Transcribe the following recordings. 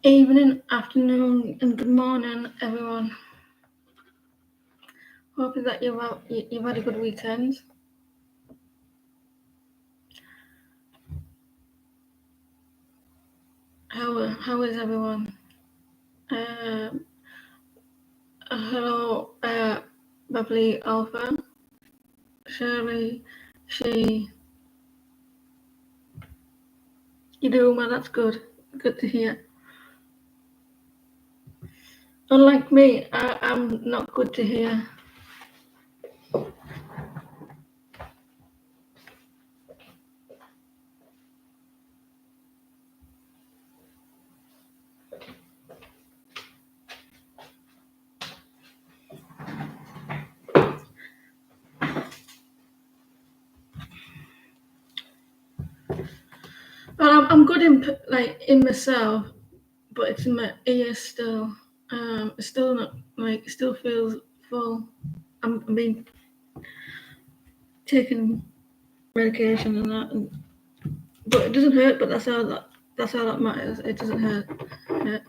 Evening, afternoon, and good morning, everyone. Hoping that you've had a good weekend. How is everyone? Uh, hello, Bubbly Alpha, Shirley, she, you doing well? That's good. Good to hear. Unlike me, I'm not good to hear. Well, I'm good in myself, but it's in my ears still. It's still not it still feels full. I'm being taken medication and that, but it doesn't hurt. But that's all that matters. It doesn't hurt. Yeah.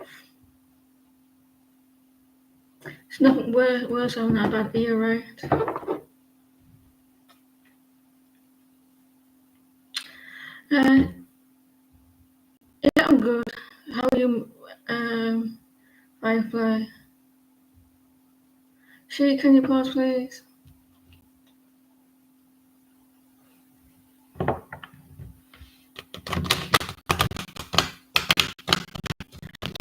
It's nothing worse than a bad ear, right? Uh, yeah, I'm good. How are you, Firefly? She, can you pause, please?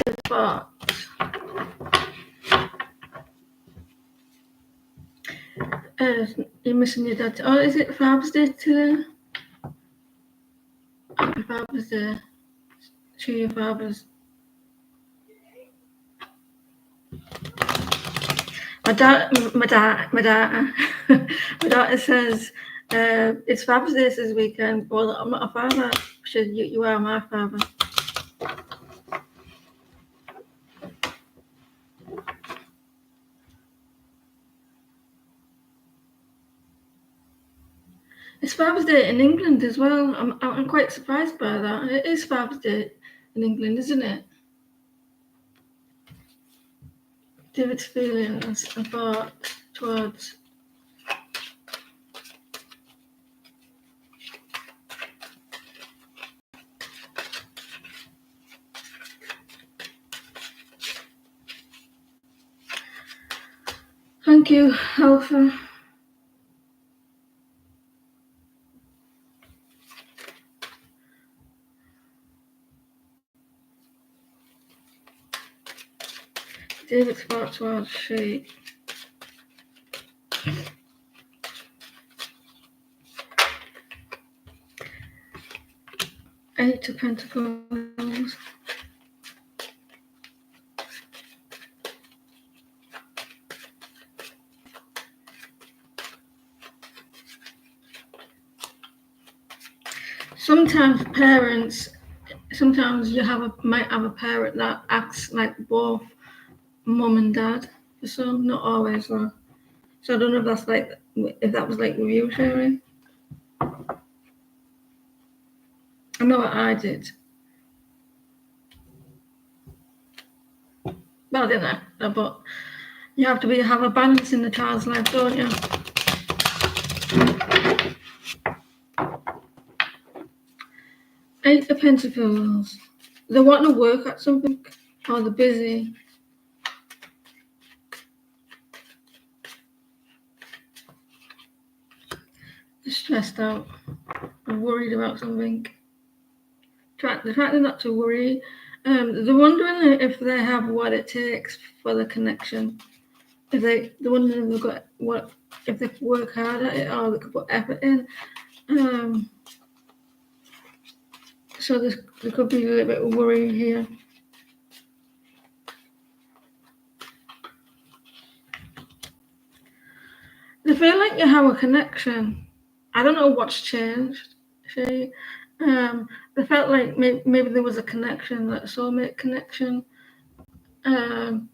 Good spot. You're missing your dad. Oh, is it Father's Day today? Happy Father's Day to your fathers. My daughter says it's Father's Day this weekend. Well, I'm not a father. She said, you are my father. It's Father's Day in England as well. I'm quite surprised by that. It is Father's Day in England, isn't it? David's feelings and thoughts towards. Thank you, Alpha. David's thoughts towards she. Eight of Pentacles. Sometimes you might have a parent that acts like both mum and dad. For some, not always though. So I don't know if that was like with you, Sherry. I know what I did. Well, I didn't know, but you have to have a balance in the child's life, don't you? Eight of Pentacles. They want to work at something, or they're busy. They're stressed out. They're worried about something. They're trying not to worry. They're wondering if they have what it takes for the connection. They're wondering if they've got if they can work hard at it or they can put effort in. So there could be a little bit of worry here. They feel like you have a connection. I don't know what's changed. They felt like maybe there was a connection, like a soulmate connection. And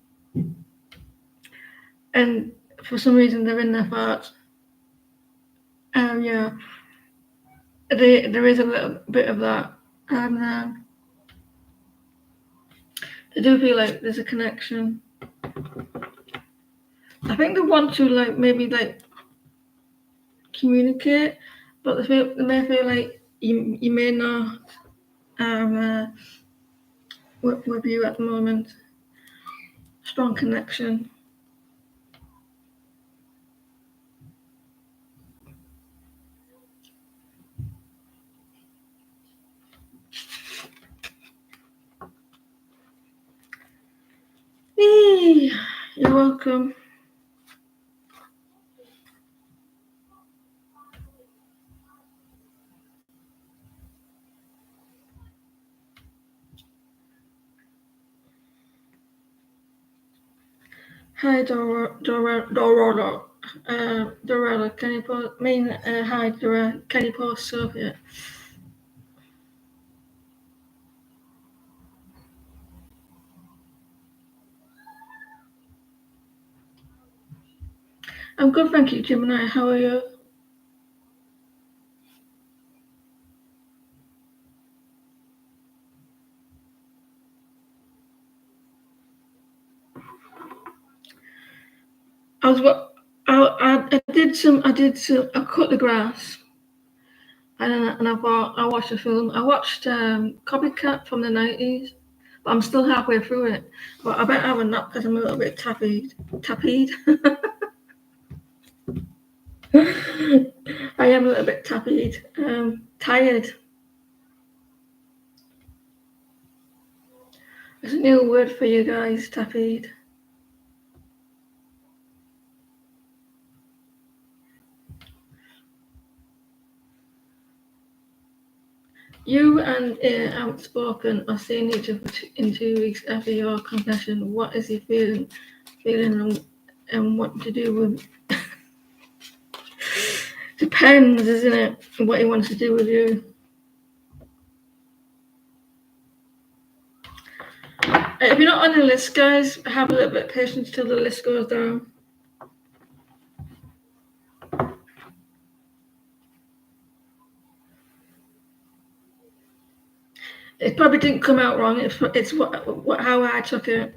for some reason they're in their thoughts. Yeah, there is a little bit of that. And I do feel like there's a connection. I think they want to maybe communicate, but they may feel like you may not have with you at the moment. Strong connection. Hey, you're welcome. Hi, Dorota. Dorota, can you post? Hi, Dorota. Can you post Sophia? I'm good, thank you, Gemini. How are you? I was what I did some. I cut the grass, and I thought I watched a film. I watched Copycat from the 90s, but I'm still halfway through it. But I better have a nap because I'm a little bit tappied. I am a little bit tappied. Tired. There's a new word for you guys, tappied. You and Outspoken are seeing each other in 2 weeks after your confession. What is he feeling and what to do with? Depends, isn't it? What he wants to do with you. If you're not on the list, guys, have a little bit of patience till the list goes down. It probably didn't come out wrong. It's how I took it.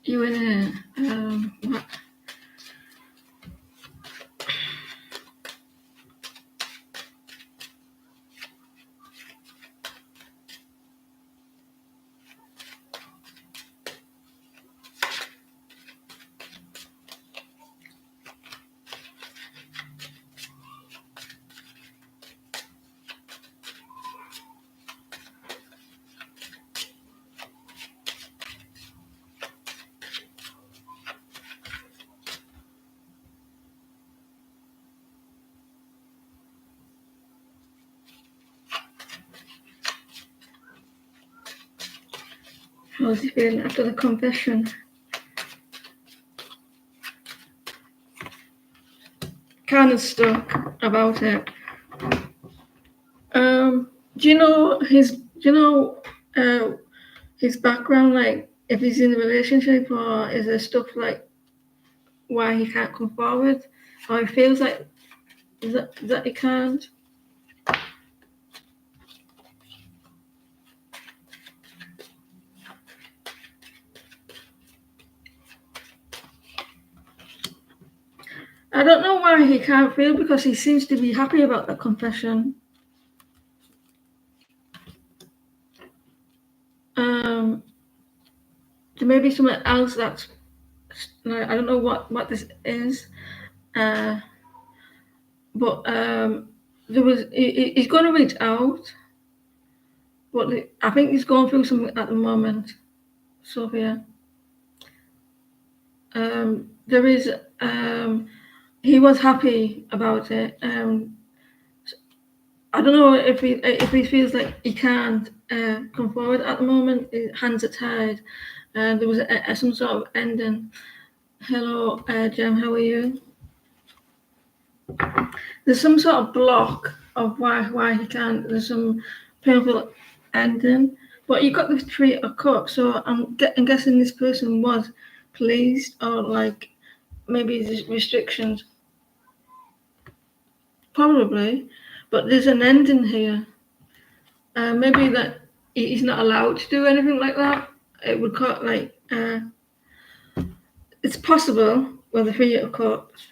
You in what? How's he feeling after the confession? Kind of stuck about it. Do you know his? Do you know his background? Like, if he's in a relationship, or is there stuff like why he can't come forward, or he feels like that he can't? I don't know why he can't feel because he seems to be happy about the confession. There may be something else that's I don't know what this is, but he's going to reach out, but I think he's going through something at the moment, Sophia. There is he was happy about it. I don't know if he feels like he can't come forward at the moment. His hands are tied. There was some sort of ending. Hello, Jem. How are you? There's some sort of block of why he can't. There's some painful ending. But you got the Three of Cups, so I'm guessing this person was pleased, or like maybe there's restrictions. Probably, but there's an ending here. Maybe that he's not allowed to do anything like that. It would cut like it's possible with the Three of Cups.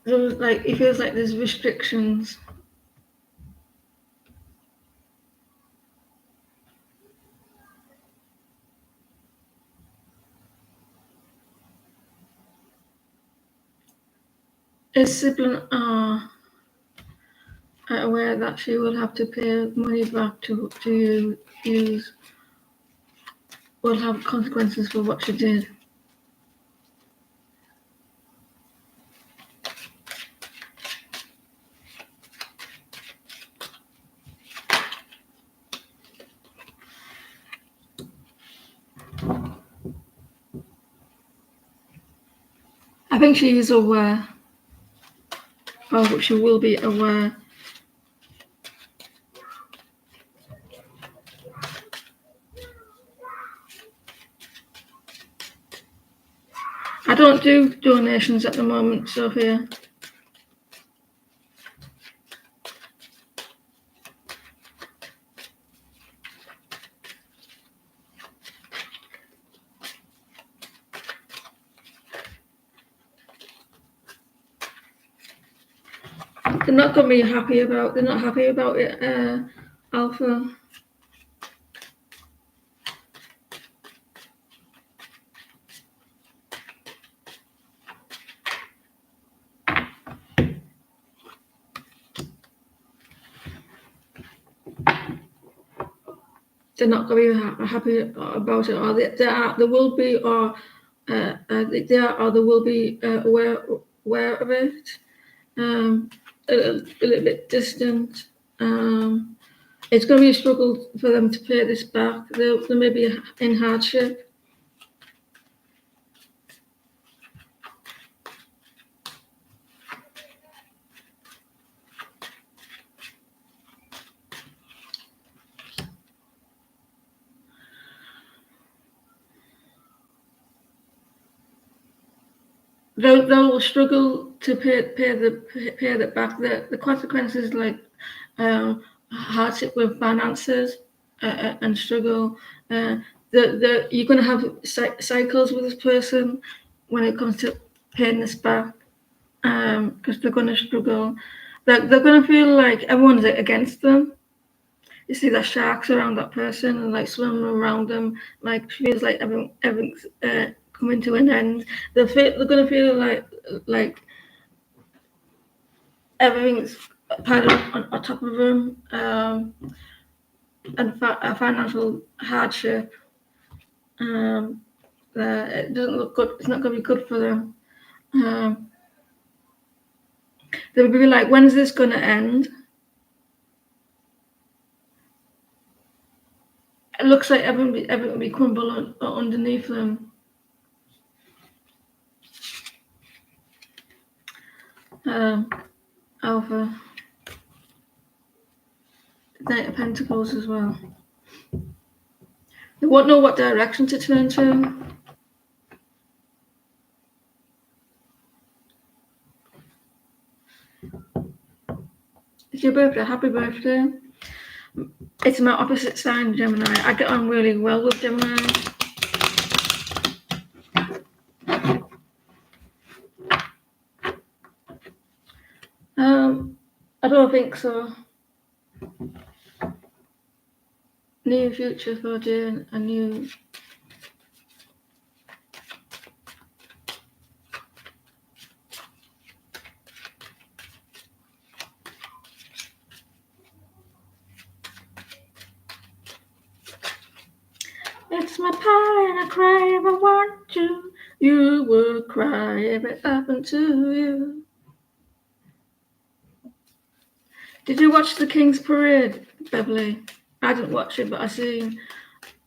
There's like it feels like there's restrictions. His siblings are aware that she will have to pay money back to use. Will have consequences for what she did. I think she is aware, or she will be aware. I don't do donations at the moment, Sophia. They're not going to be happy about. They're not happy about it, Alpha. They're not going to be happy about it, or there will be, or there will be aware of it. A little bit distant. It's going to be a struggle for them to pay this back. They may be in hardship. They'll struggle to pay that back. The consequences, like hardship with finances and struggle. You're going to have cycles with this person when it comes to paying this back, because they're going to struggle. They're going to feel like everyone's against them. You see the sharks around that person and like swimming around them. Like she feels like everything's coming to an end. They're going to feel like everything's piled on top of them, and a financial hardship. It doesn't look good. It's not going to be good for them. They'll be like, when is this going to end? It looks like everything will be crumble underneath them. Alpha. Knight of Pentacles as well. They won't know what direction to turn to. It's your birthday. Happy birthday. It's my opposite sign, Gemini. I get on really well with Gemini. I don't think so. New future for Jane, a new. It's my pie and I cry if I want you. You would cry if it happened to you. Did you watch the King's Parade, Beverly? I didn't watch it, but I seen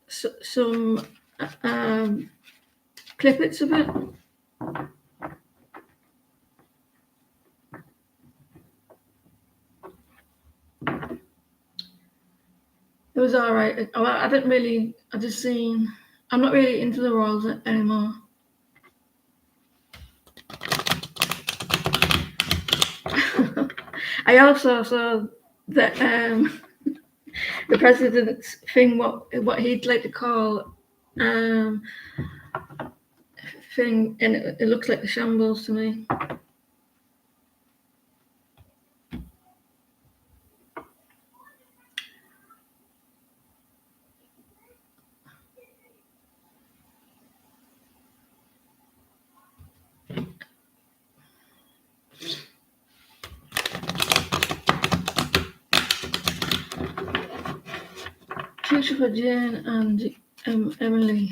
some clip it a bit. It was all right. I didn't really. I just seen. I'm not really into the royals anymore. I also saw that the president's thing, what he'd like to call thing, and it looks like a shambles to me. Future for Jane and Emily.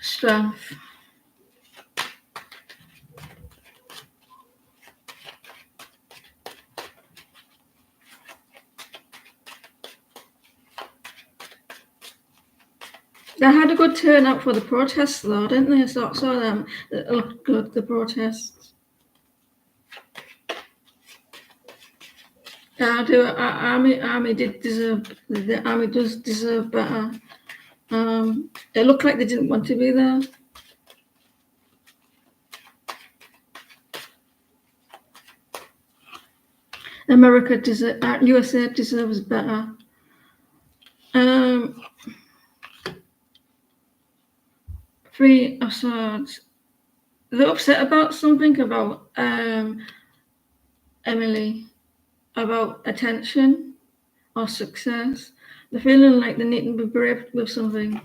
Strength. They had a good turnout for the protests, though, didn't they? Saw them. It looked good, the protests. Yeah, I do. Army did deserve. The army does deserve better. It looked like they didn't want to be there. USA deserves better. Three of Swords. They're upset about something about Emily, about attention or success. They're feeling like they need to be brave with something.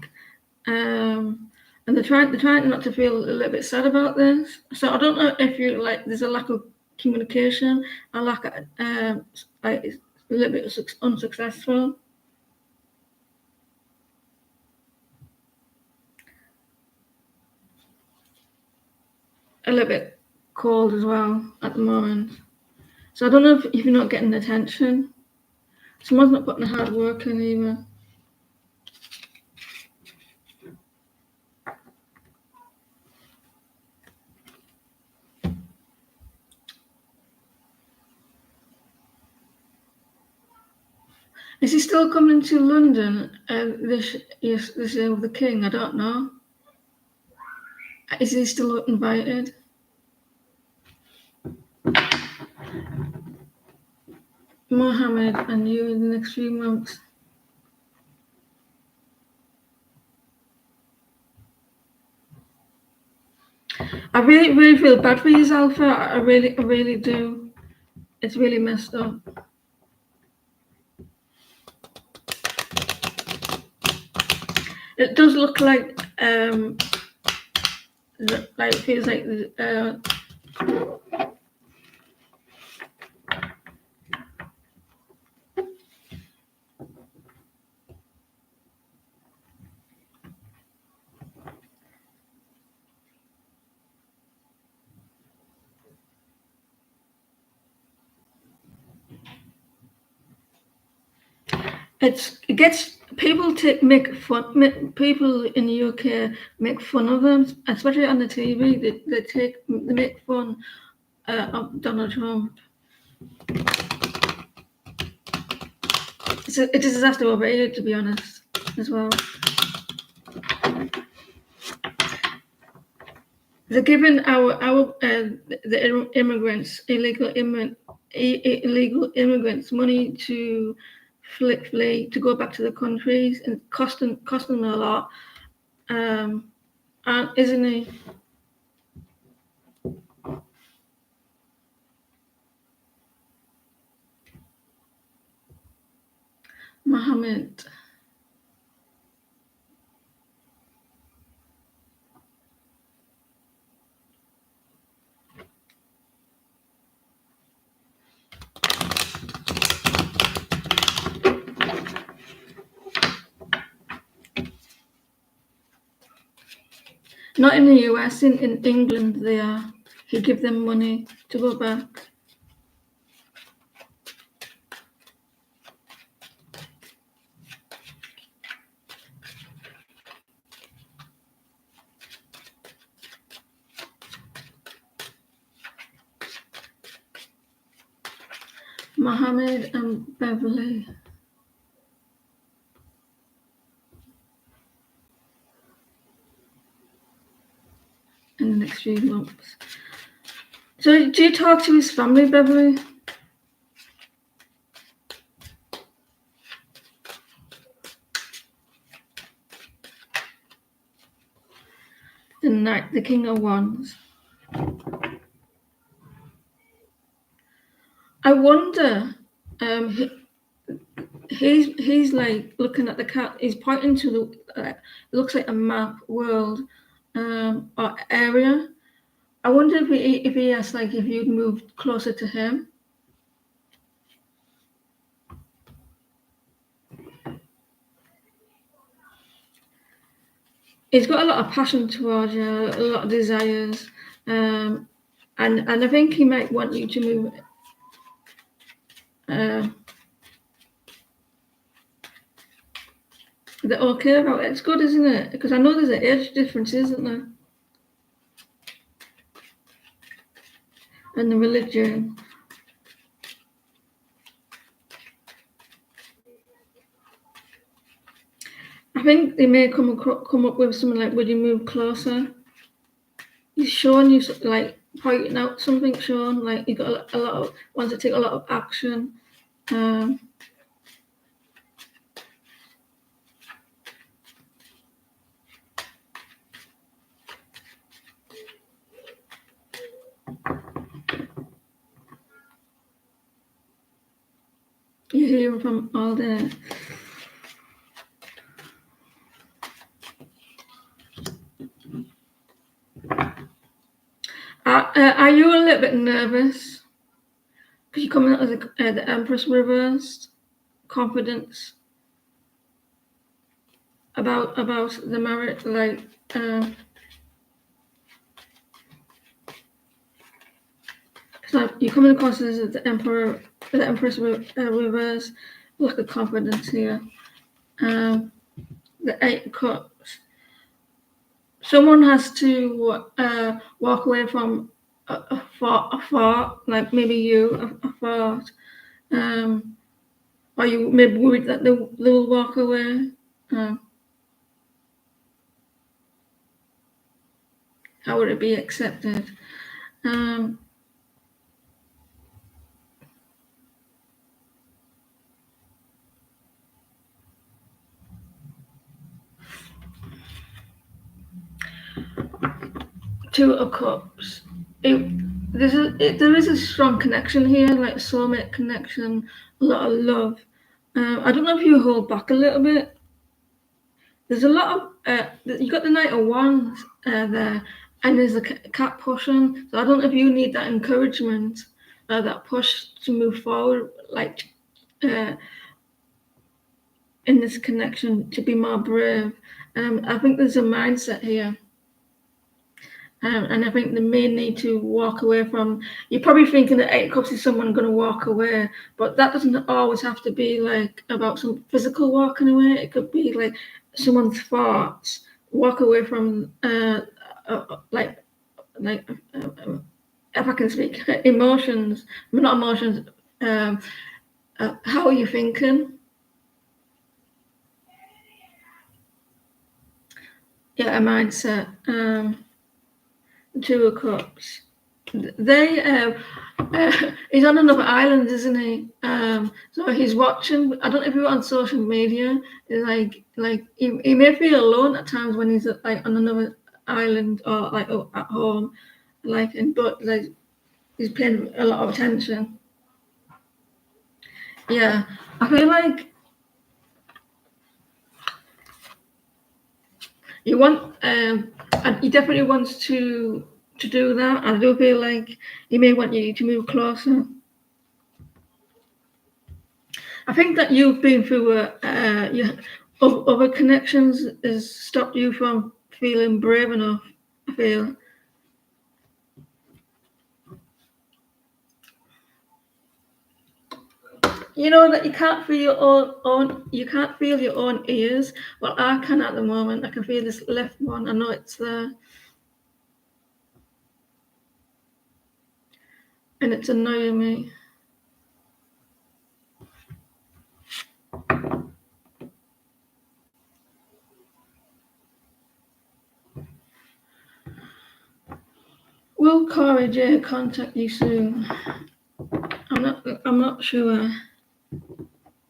And they're trying not to feel a little bit sad about this. So I don't know if you like. There's a lack of communication, a lack of like it's a little bit unsuccessful. A little bit cold as well at the moment. So I don't know if you're not getting attention. Someone's not putting the hard work in either. Is he still coming to London this year with the King? I don't know. Is he still invited? Mohammed and you in the next few months. I really feel bad for you, Alpha. I really do. It's really messed up. It does look like it feels like it gets people make fun. People in the UK make fun of them, especially on the TV. They make fun of Donald Trump. It's a disaster over here, to be honest, as well. They're giving the immigrants, illegal immigrants, money to flee to go back to the countries, and costing them a lot. And isn't he? Mohammed. Not in the US, in England they are. he give them money to go back. Mohammed and Beverly. In the next few months. So do you talk to his family, Beverly? The Knight, the King of Wands. I wonder, he's like looking at the cat. He's pointing to the it looks like a map world or area. I wonder if he asked like if you'd moved closer to him. He's got a lot of passion towards you, a lot of desires, and I think he might want you to move. They're okay about it. It's good, isn't it? Because I know there's an age difference, isn't there? And the religion. I think they may come up with something like, "Would you move closer?" He's showing you like pointing out something, showing like you got a lot of wants to take a lot of action. You hear him from all day. Are you a little bit nervous? Because you're coming out as the Empress reversed. Confidence about the marriage, like so you're coming across as the Empress reverse, lack of confidence here. The 8 of Cups. Someone has to walk away from a thought, like maybe you, a thought. Are you maybe worried that they'll walk away? How would it be accepted? Two of Cups. There is a strong connection here, like soulmate connection, a lot of love. I don't know if you hold back a little bit. There's a lot of you got the Knight of Wands there, and there's a cat pushing. So I don't know if you need that encouragement, that push to move forward, like in this connection, to be more brave. I think there's a mindset here. And I think they may need to walk away from. You're probably thinking that 8 of Cups is someone going to walk away, but that doesn't always have to be like about some physical walking away. It could be like someone's thoughts. Walk away from if I can speak, emotions, not emotions. How are you thinking? Yeah, a mindset. 2 of Cups. They he's on another island, isn't he? So he's watching. I don't know if you're on social media. Like he may feel alone at times when he's like on another island or like at home, but like he's paying a lot of attention. Yeah, I feel like you want. He definitely wants to do that. I do feel like he may want you to move closer. I think that you've been through other connections has stopped you from feeling brave enough. I feel. You know that you can't feel your you can't feel your own ears. Well, I can at the moment. I can feel this left one. I know it's there, and it's annoying me. Will Corey J contact you soon? I'm not sure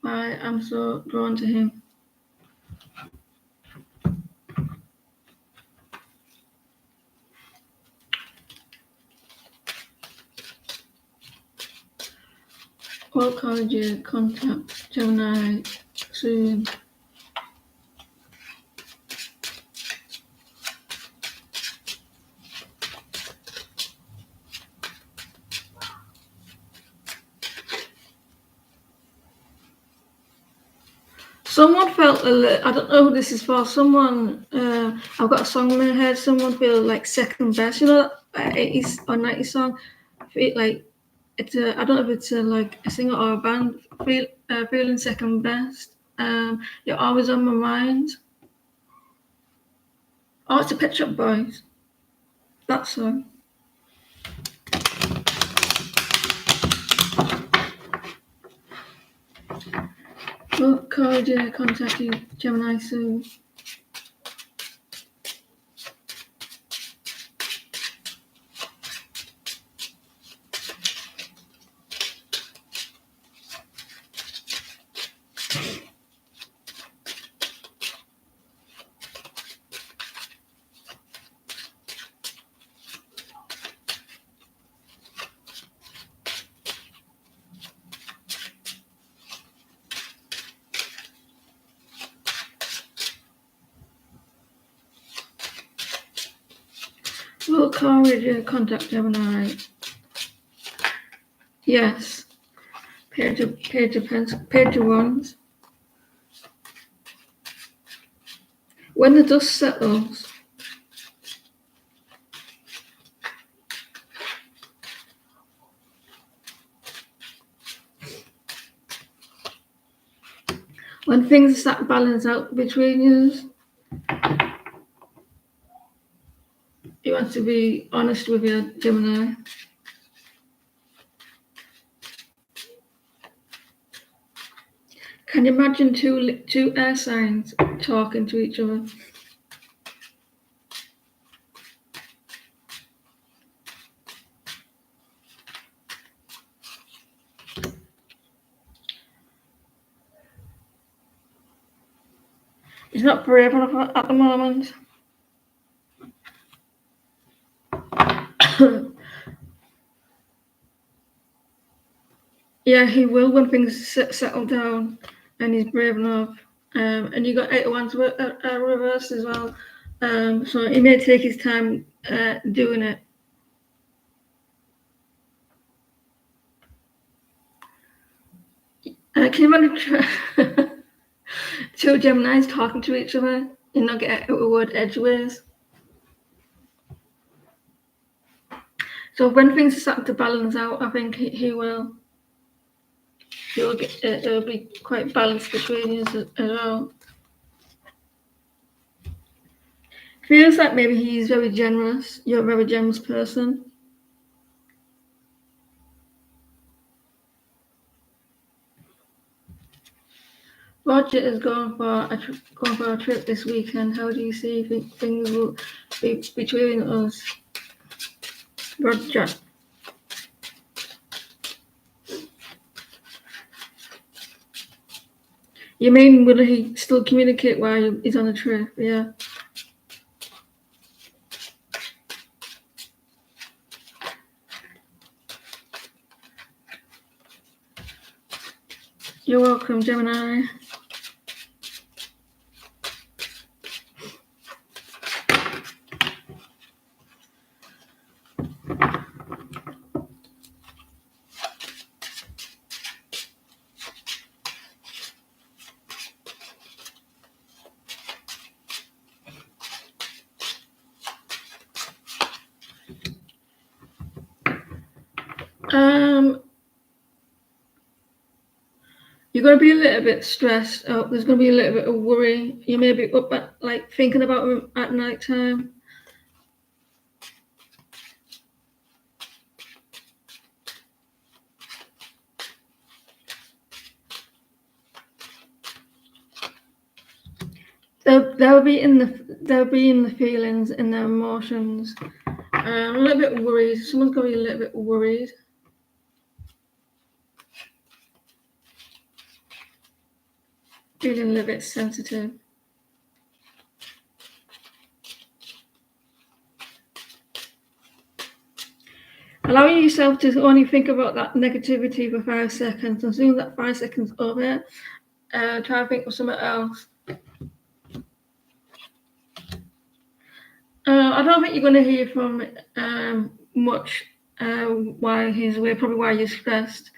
why I'm so drawn to him. Will Corey J contact Gemini soon? Someone felt I don't know who this is for. Someone, I've got a song in my head. Someone feel like second best. You know, 80s or 90s song. Feel like it's a. I don't know if it's like a singer or a band. Feeling second best. You're always on my mind. Oh, it's a Pet Shop Boys. That song. Will Corey J contact you, Gemini soon? Will Corey J contact Gemini? Yes. Page of Wands. When the dust settles, when things start to balance out between you, you want to be honest with your Gemini. Can you imagine two air signs talking to each other? He's not brave enough at the moment. Yeah, he will when things settle down and he's brave enough. And you got 8 of Wands reversed as well. So he may take his time doing it. Can you imagine two Geminis talking to each other and not get a word edgeways? So when things are starting to balance out, I think he will. He'll get. It'll be quite balanced between you as well. Feels like maybe he's very generous. You're a very generous person. Roger is going for a trip this weekend. How do you see things will be between us? Roger. You mean will he still communicate while he's on a trip? Yeah. You're welcome, Gemini. You're going to be a little bit stressed out. There's going to be a little bit of worry. You may be up at, like, thinking about them at night time. They'll be in the feelings and the emotions. A little bit worried. Someone's going to be a little bit worried. Feeling a little bit sensitive. Allowing yourself to only think about that negativity for 5 seconds, and as soon as that 5 seconds over, try to think of something else. I don't think you're going to hear from much while he's away, probably while you're stressed.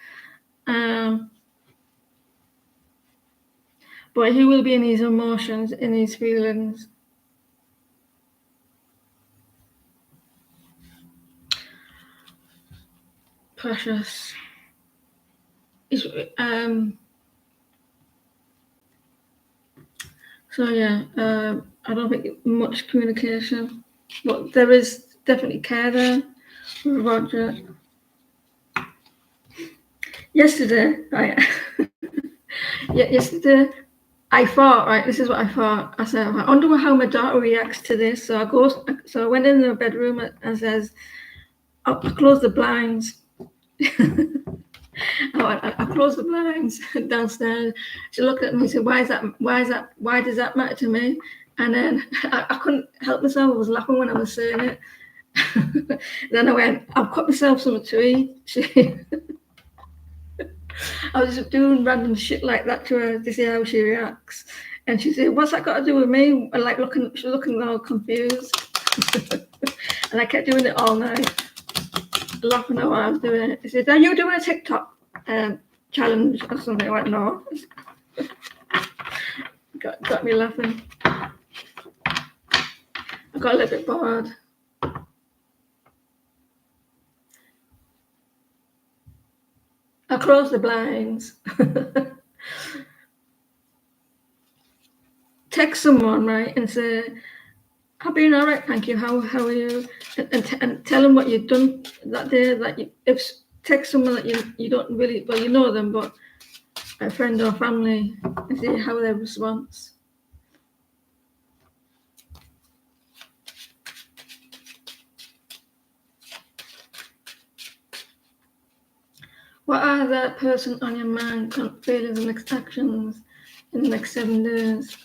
But he will be in his emotions, in his feelings. Precious. So yeah, I don't think much communication, but there is definitely care there with Roger. Yesterday, yesterday I thought, right, this is what I thought. I said, I wonder how my daughter reacts to this. So I went in the bedroom and says, I closed the blinds. I closed the blinds downstairs. She looked at me and said, why does that matter to me? And then I couldn't help myself. I was laughing when I was saying it. Then I went, I've cut myself something to eat. I was just doing random shit like that to her to see how she reacts. And she said, what's that got to do with me? And like she was looking all confused. And I kept doing it all night, laughing at what I was doing it. She said, are you doing a TikTok challenge or something? I went, no. Got me laughing. I got a little bit bored. I closed the blinds. Text someone, right, and say, I've been all right, thank you. How are you? And tell them what you've done that day. That if text someone that you don't really, well, you know them, but a friend or family, and see how their response. What are that person on your mind, feelings, and next actions in the next 7 days?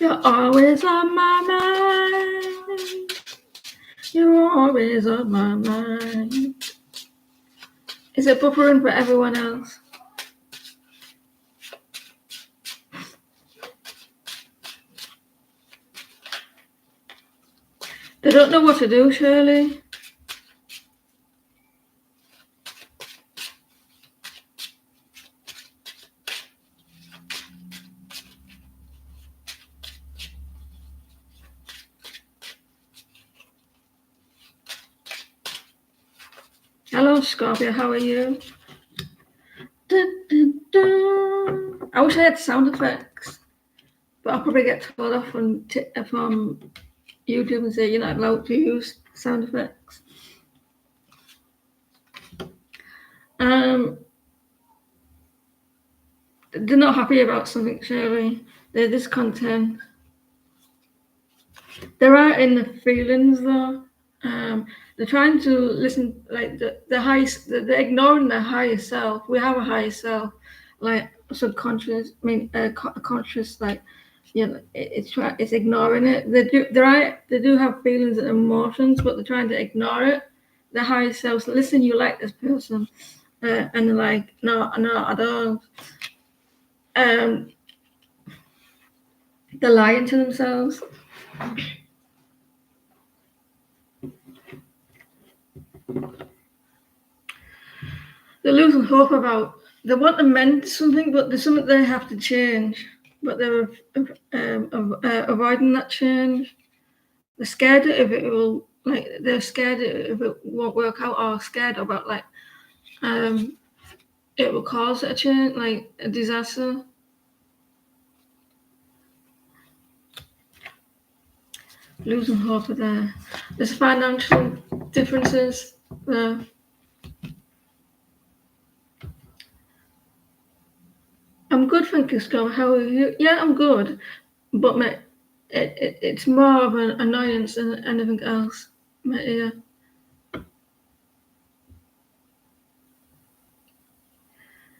You're always on my mind. You're always on my mind. Is it buffering for everyone else? They don't know what to do, Shirley. Hello, Scorpio, how are you? I wish I had sound effects, but I'll probably get told off from YouTube and say you're not allowed to use sound effects. They're not happy about something, Shirley. They're discontent. There are in the feelings though. They're trying to listen, like the highest. They're ignoring their higher self. We have a higher self, like subconscious. Conscious. Like, it's ignoring it. They do have feelings and emotions, but they're trying to ignore it. The higher self. Listen, you like this person, and they're like, no, I don't. They're lying to themselves. They're losing hope about. They want to mend something, but there's something they have to change. But they're avoiding that change. They're scared if it will like they're scared if it won't work out, or scared about like it will cause a change, like a disaster. Losing hope there. There's financial differences there. I'm good, thank you, Scott. How are you? Yeah, I'm good, but it's more of an annoyance than anything else. My ear.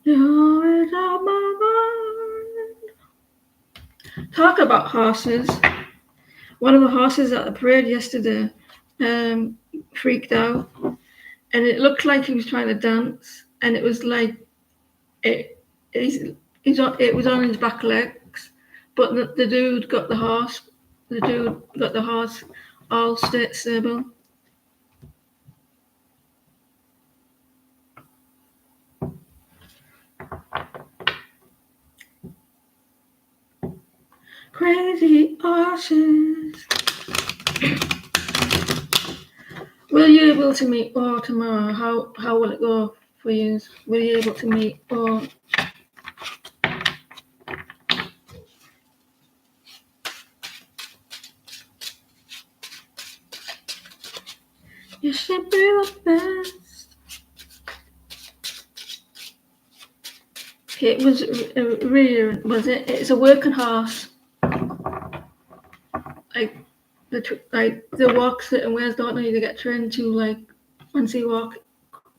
You're always on my mind. Talk about horses. One of the horses at the parade yesterday freaked out, and it looked like he was trying to dance, and it was like it it was on his back legs, but the dude got the horse. The dude got the horse all stable. Crazy horses. Will you able to meet or tomorrow? How will it go for you? Will you able to meet or? You should be the best. It was really, was it? It's a working horse. Like the walks it and where's don't know you get trained to like once you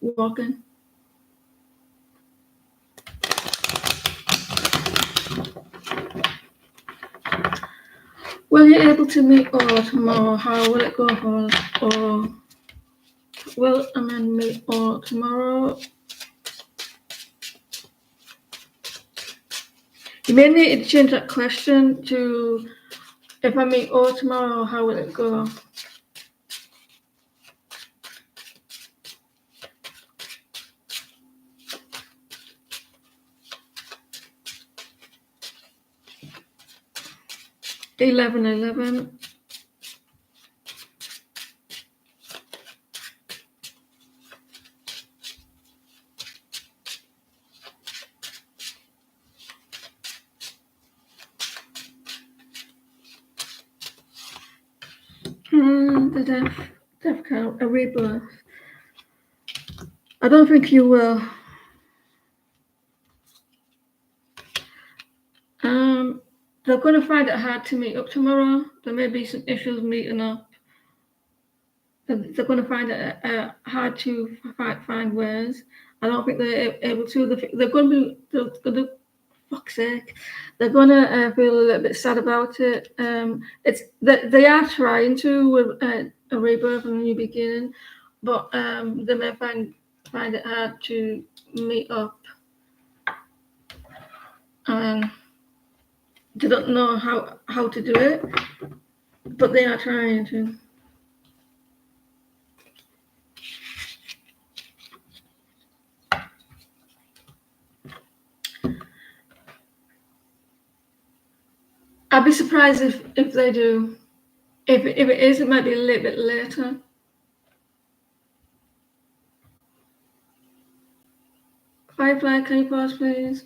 walking. Will you able to meet or tomorrow? How will it go for us? Or will I mean meet or tomorrow? You may need to change that question to if I meet or tomorrow, how will it go? $11.11. The death count, a rebirth. I don't think you will. They're going to find it hard to meet up tomorrow. There may be some issues meeting up. They're going to find it hard to find ways. I don't think they're able to. They're going to be. They're going to. Fuck's sake, they're going to feel a little bit sad about it. It's they are trying to with a rebirth and a new beginning, but they may find it hard to meet up. They don't know how to do it, but they are trying to. I'd be surprised if they do. If it is, it might be a little bit later. Firefly, can you pause, please?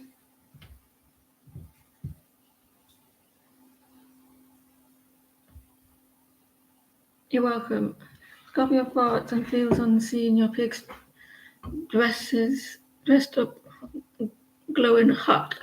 You're welcome. Copy your thoughts and feels on seeing your pigs dressed up, glowing hot.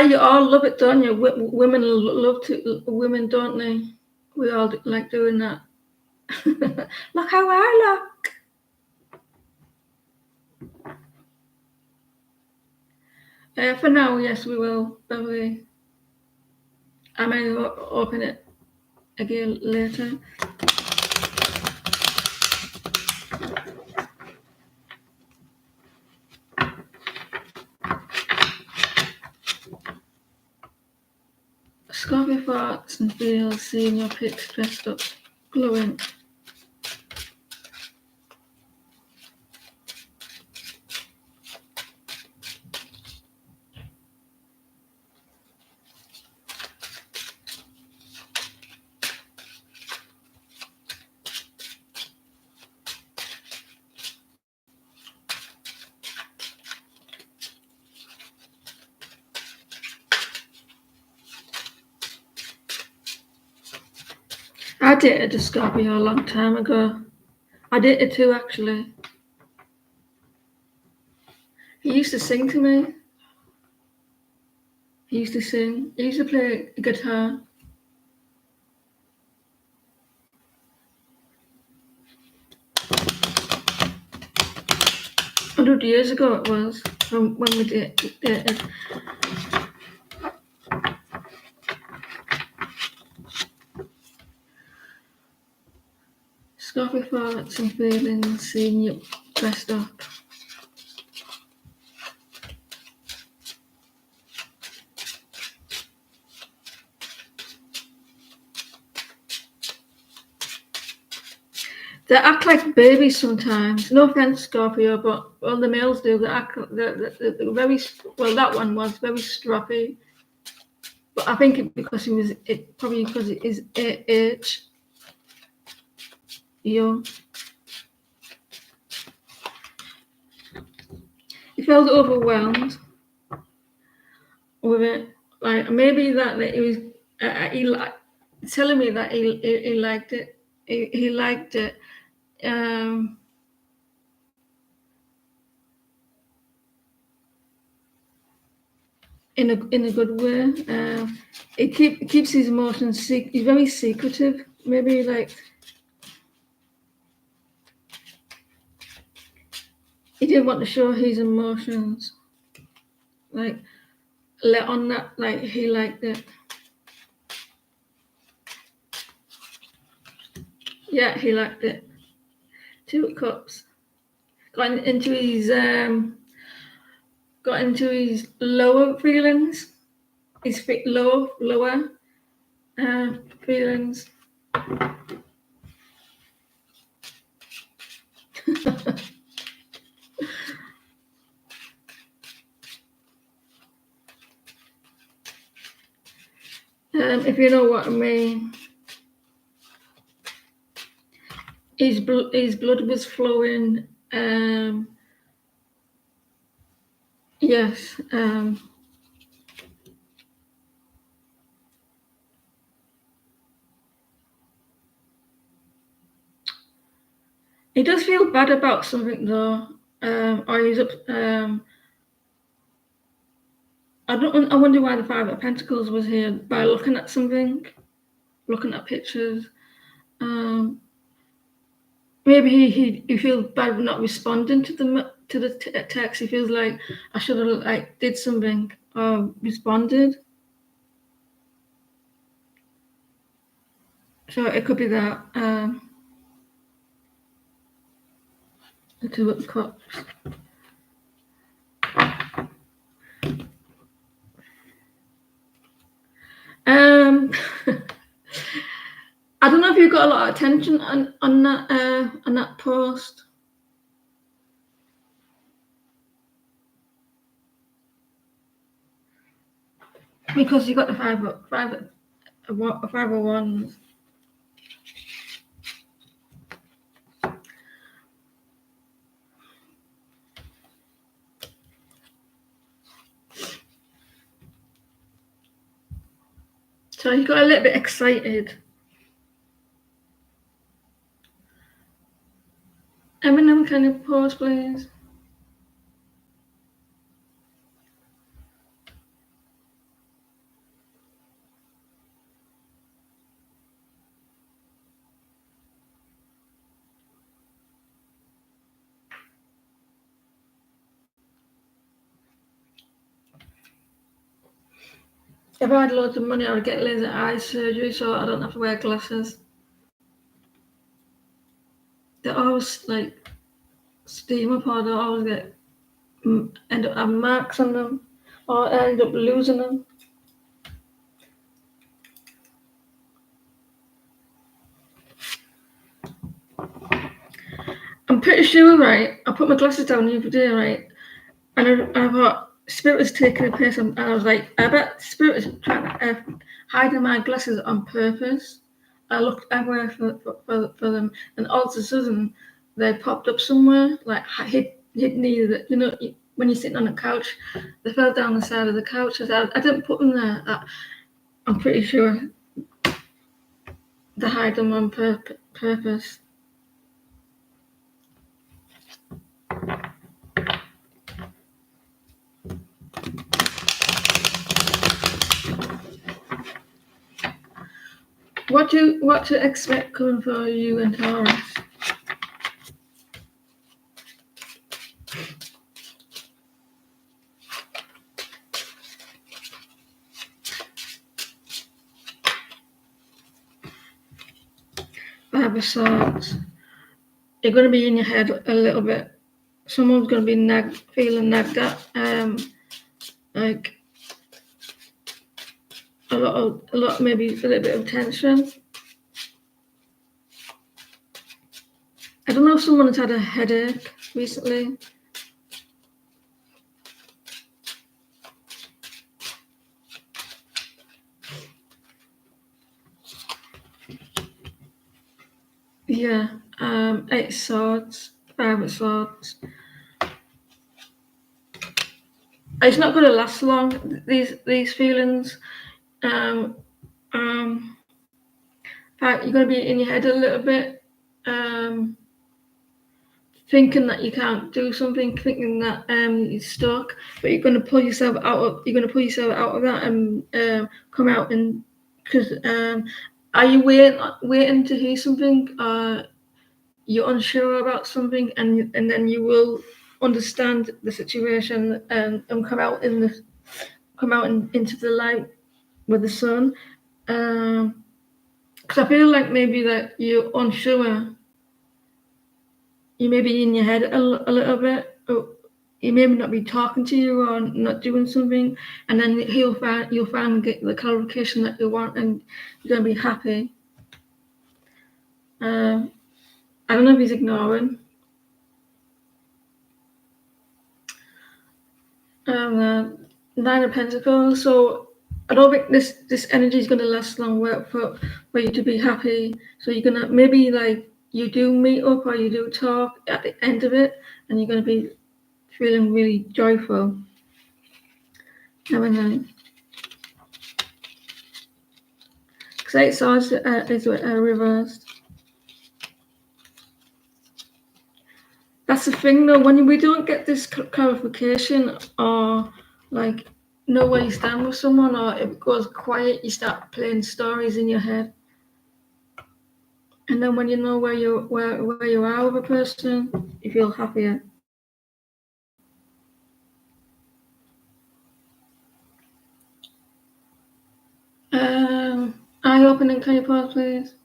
You all love it, don't you? Women love to. Women, don't they? We all like doing that. Look how I look. For now, yes, we will. Probably. I may open it again later. Scorpio farts and feels seeing your pics dressed up, glowing. I dated a Scorpio a long time ago. I dated two actually. He used to sing to me. He used to sing. He used to play guitar. A 100 years ago it was, from when we dated. Scorpio farts and feelings seeing you dressed up. They act like babies sometimes. No offense, Scorpio, but all the males do. They act. They're very well. That one was very stroppy, but I think because probably because it is age. Young. He felt overwhelmed with it. Like maybe that he was. Telling me that he liked it. He liked it. Um, in a good way. It keeps his emotions he's very secretive. Maybe like he didn't want to show his emotions. Like let on that like he liked it. Yeah, he liked it. 2 cups. Got into his lower feelings. His lower feelings. If you know what I mean. His blood was flowing. Yes. He does feel bad about something though. Or he's up. I wonder why the Five of Pentacles was here by looking at something, looking at pictures. Maybe he feels bad not responding to the text. He feels like I should have like did something or responded. So it could be that. The 2 of Cups. I don't know if you got a lot of attention on that post. Because you got the five of wands. So you got a little bit excited. Eminem, can you pause, please? If I had loads of money, I would get laser eye surgery so I don't have to wear glasses. They always like steam up or they always end up having marks on them or end up losing them. I'm pretty sure, right? I put my glasses down the other day, right? And I thought Spirit was taking a piss, and I was like, I bet Spirit is trying to hiding my glasses on purpose. I looked everywhere for them, and all of a sudden they popped up somewhere, like hit near the, when you're sitting on a couch, they fell down the side of the couch. I didn't put them there. I'm pretty sure they hide them on purpose. What to expect coming for you and Taurus? Five of Swords. You're going to be in your head a little bit. Someone's going to be feeling nagged at. Like a lot, maybe a little bit of tension. I don't know if someone's had a headache recently. Yeah, 8 of Swords, 5 of Swords. It's not going to last long. These feelings. You're going to be in your head a little bit, thinking that you can't do something, thinking that you're stuck, but you're going to pull yourself out of that and come out, and because are you waiting to hear something? You're unsure about something, and then you will understand the situation and come out into the light with the sun. Because I feel like maybe that you're unsure. You may be in your head a little bit. Or he may not be talking to you or not doing something, and then you'll get the clarification that you want, and you're gonna be happy. I don't know if he's ignoring. Nine of Pentacles. So I don't think this energy is going to last long for you to be happy. So you're gonna maybe like you do meet up or you do talk at the end of it, and you're going to be feeling really joyful. Because 8 Swords is reversed. That's the thing though, when we don't get this clarification or like know where you stand with someone, or if it goes quiet, you start playing stories in your head. And then when you know where you are with a person, you feel happier. Eye opening, can you pause, please?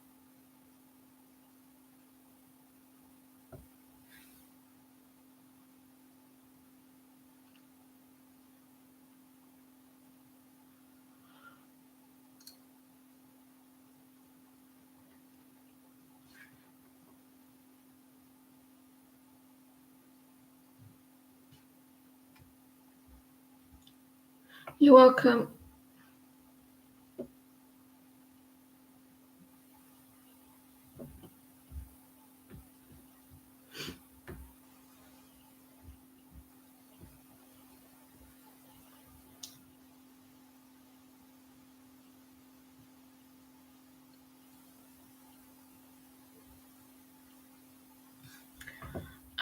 You're welcome.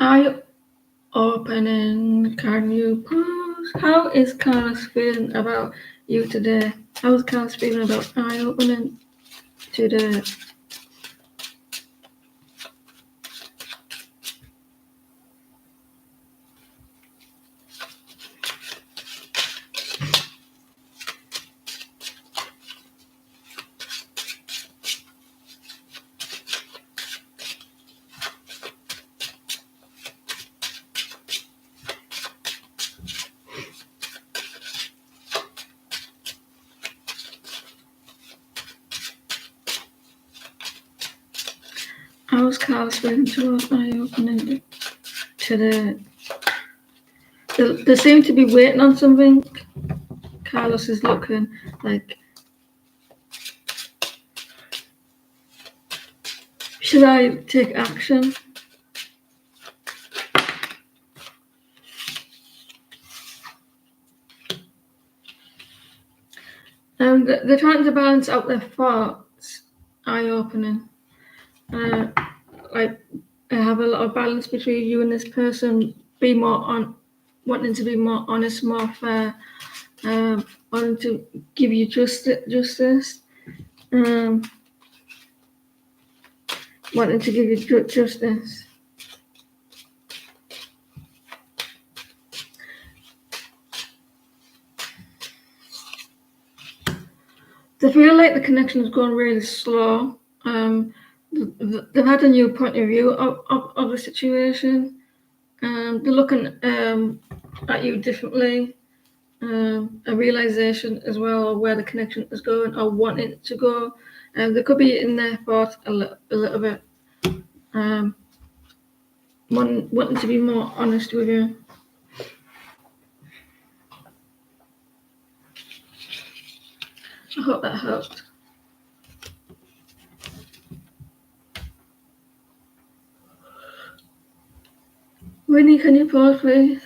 Eye opening, can you pause? How is Carlos feeling about you today? How is Carlos feeling about eye opening today? How's Carlos feeling towards eye opening today? They seem to be waiting on something. Carlos is looking like, should I take action? They're trying to balance out their thoughts, eye-opening. Like, have a lot of balance between you and this person, be more on, wanting to be more honest, more fair, wanting to give you justice, wanting to give you justice. They feel like the connection is going really slow. They've had a new point of view of the situation. They're looking at you differently. A realization as well of where the connection is going or wanting it to go. They could be in their thoughts a little bit. Wanting to be more honest with you. I hope that helped. Winnie, can you pause, please?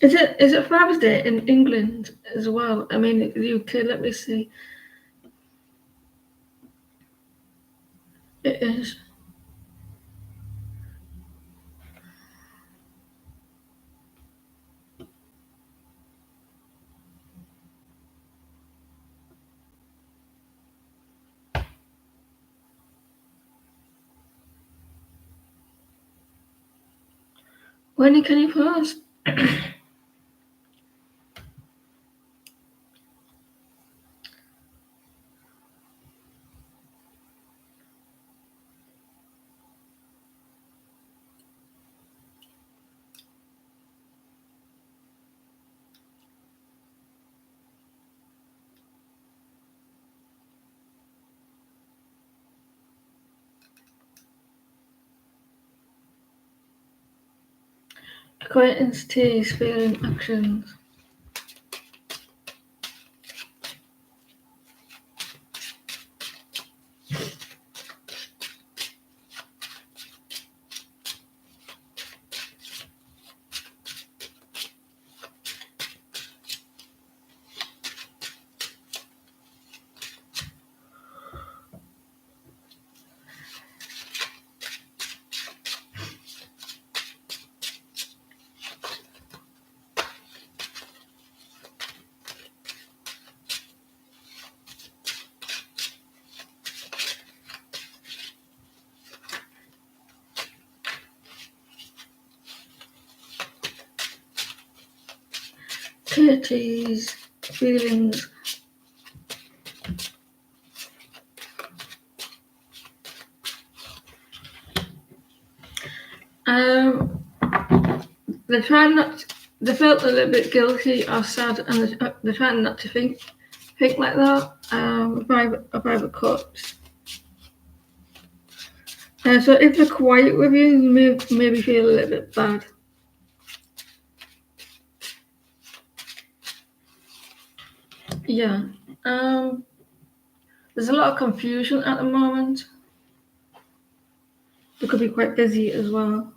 Is it Father's Day in England as well? I mean, the UK. Let me see. It is. Winnie, can you pause? Acquaintance T's feeling actions. Katie's feelings. They're trying not. They felt a little bit guilty or sad, and they're trying not to think like that. A private cups. So if they're quiet with you, you maybe feel a little bit bad. Yeah. There's a lot of confusion at the moment. They could be quite busy as well.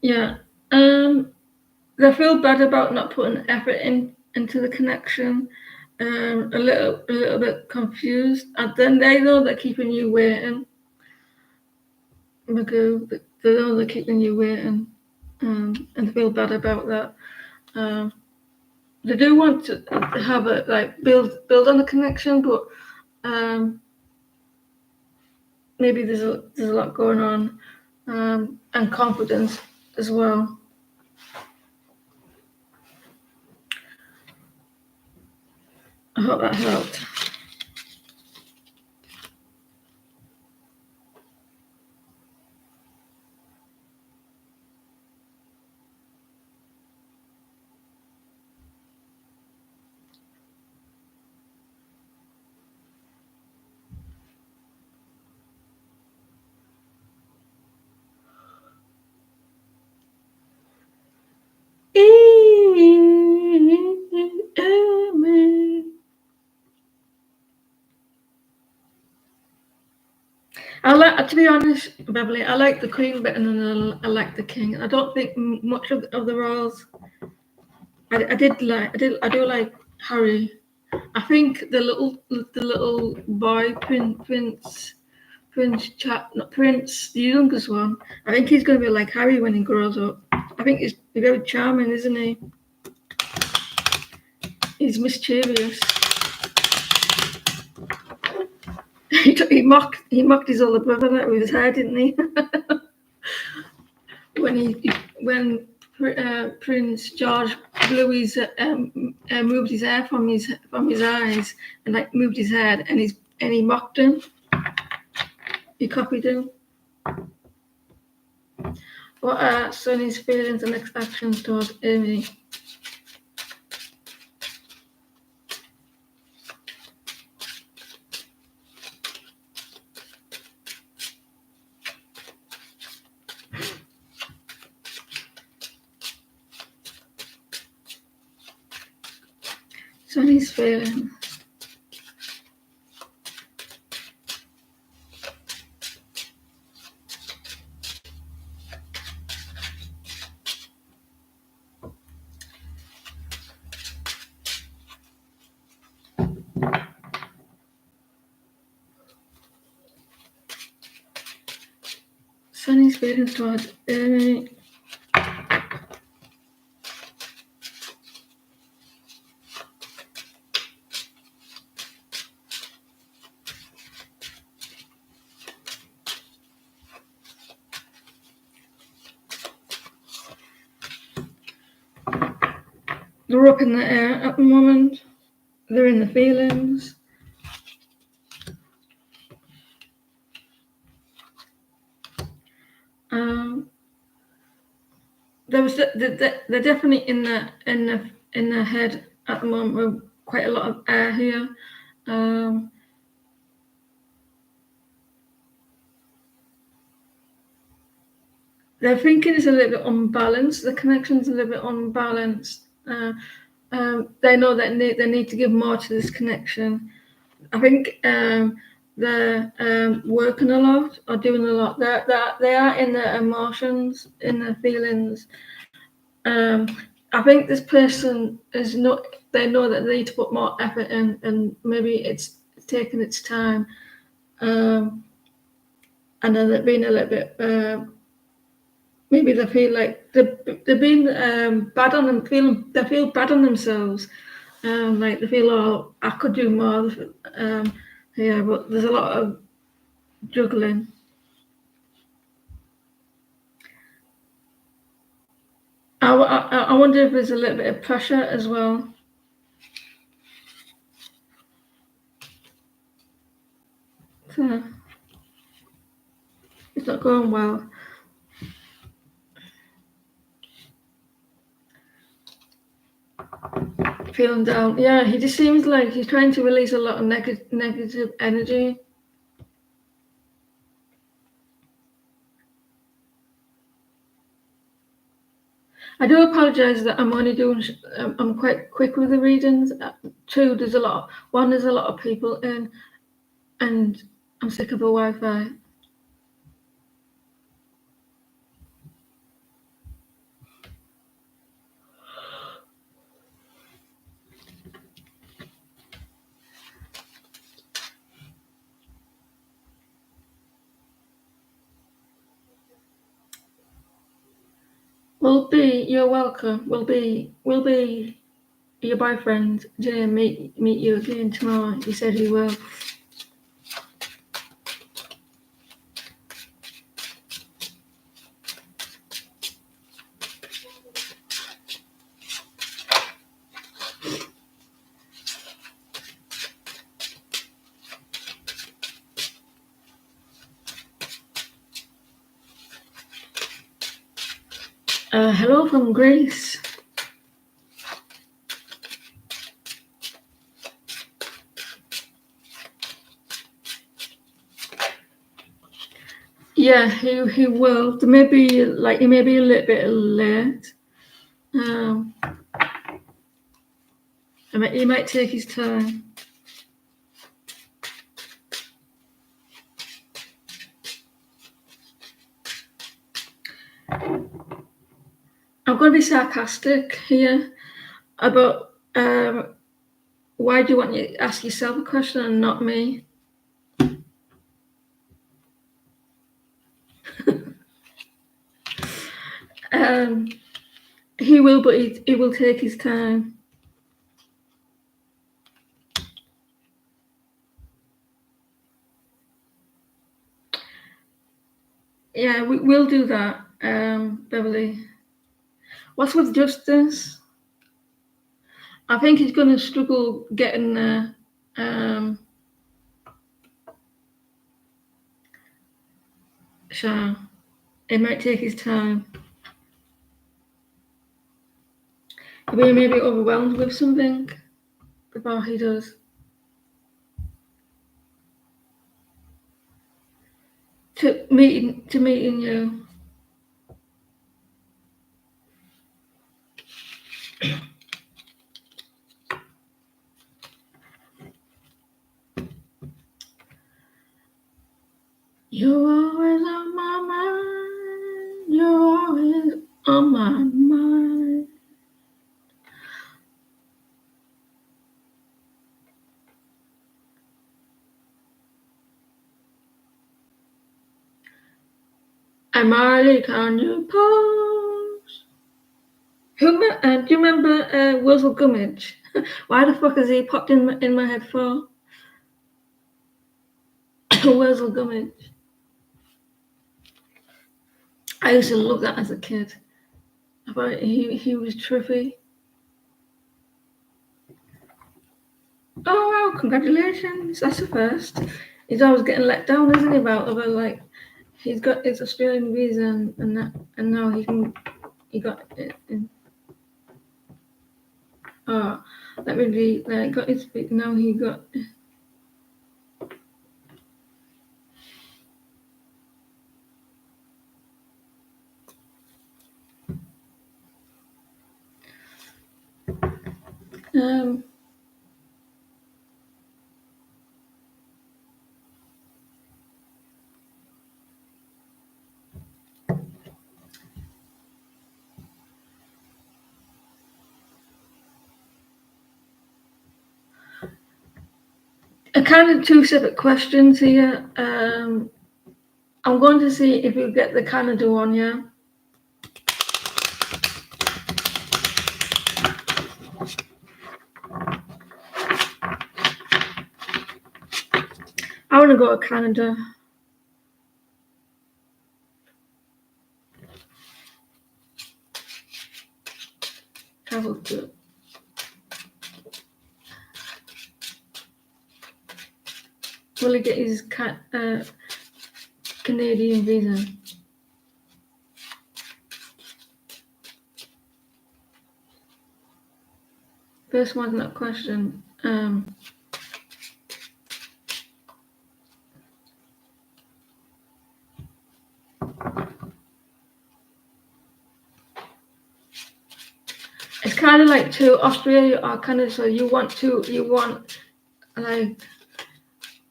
Yeah. They feel bad about not putting effort into the connection. A little bit confused. And then they know they're keeping you waiting. Because they know they're keeping you waiting. And feel bad about that. They do want to have build on the connection, but maybe there's a lot going on, and confidence as well. I hope that helped. to be honest, Beverly, I like the Queen better than I like the King. I don't think much of the royals. I do like Harry. I think the little boy Prince, the youngest one. I think he's going to be like Harry when he grows up. I think he's very charming, isn't he? He's mischievous. He mocked his older brother with his hair, didn't he? when Prince George blew his moved his hair from his eyes and like moved his head, and he mocked him. He copied him. What are Sonny's feelings and actions towards Amy? Sonny's feelings. Sonny's feelings towards Amy. They're up in the air at the moment. They're in the feelings. They're definitely in the head at the moment. With quite a lot of air here. Their thinking is a little bit unbalanced. The connection's a little bit unbalanced. They know that they need to give more to this connection. I think they're working a lot or doing a lot. They are in their emotions, in their feelings. I think this person is not. They know that they need to put more effort in, and maybe it's taking its time. And then they're being a little bit. Maybe they feel like they're being bad on them. They feel bad on themselves. Like they feel, oh, I could do more. Yeah, but there's a lot of juggling. I wonder if there's a little bit of pressure as well. So it's not going well. Feeling down. Yeah, he just seems like he's trying to release a lot of negative energy. I do apologise that I'm only doing. I'm quite quick with the readings. Two, there's a lot of people in, and I'm sick of the Wi-Fi. You're welcome. Will be your boyfriend, Jay, meet you again tomorrow. He said he will. Hello from Grace. Yeah, he will. He may be a little bit late. He might take his time. I'm going to be sarcastic here about why do you want to ask yourself a question and not me? He will, but he will take his time. Yeah, we'll do that, Beverly. What's with justice? I think he's going to struggle getting there. So it might take his time. He'll be maybe overwhelmed with something before he does. To meeting you. You're always on my mind. You're always on my mind. I'm already on your post. Do you remember Wurzel Gummidge? Why the fuck has he popped in my head for? Wurzel Gummidge. I used to love that as a kid. I thought he was trippy. Oh wow, congratulations. That's the first. He's always getting let down, isn't he, about like he's got his Australian visa and now he got it in. Oh, let me be like got his now he got a kind of two separate questions here. I'm going to see if you get the Canada one, yeah. I want to go to Canada. Travel to. Will he get his Canadian visa? First one's not a question. It's kind of like to Australia or Canada. So you want like,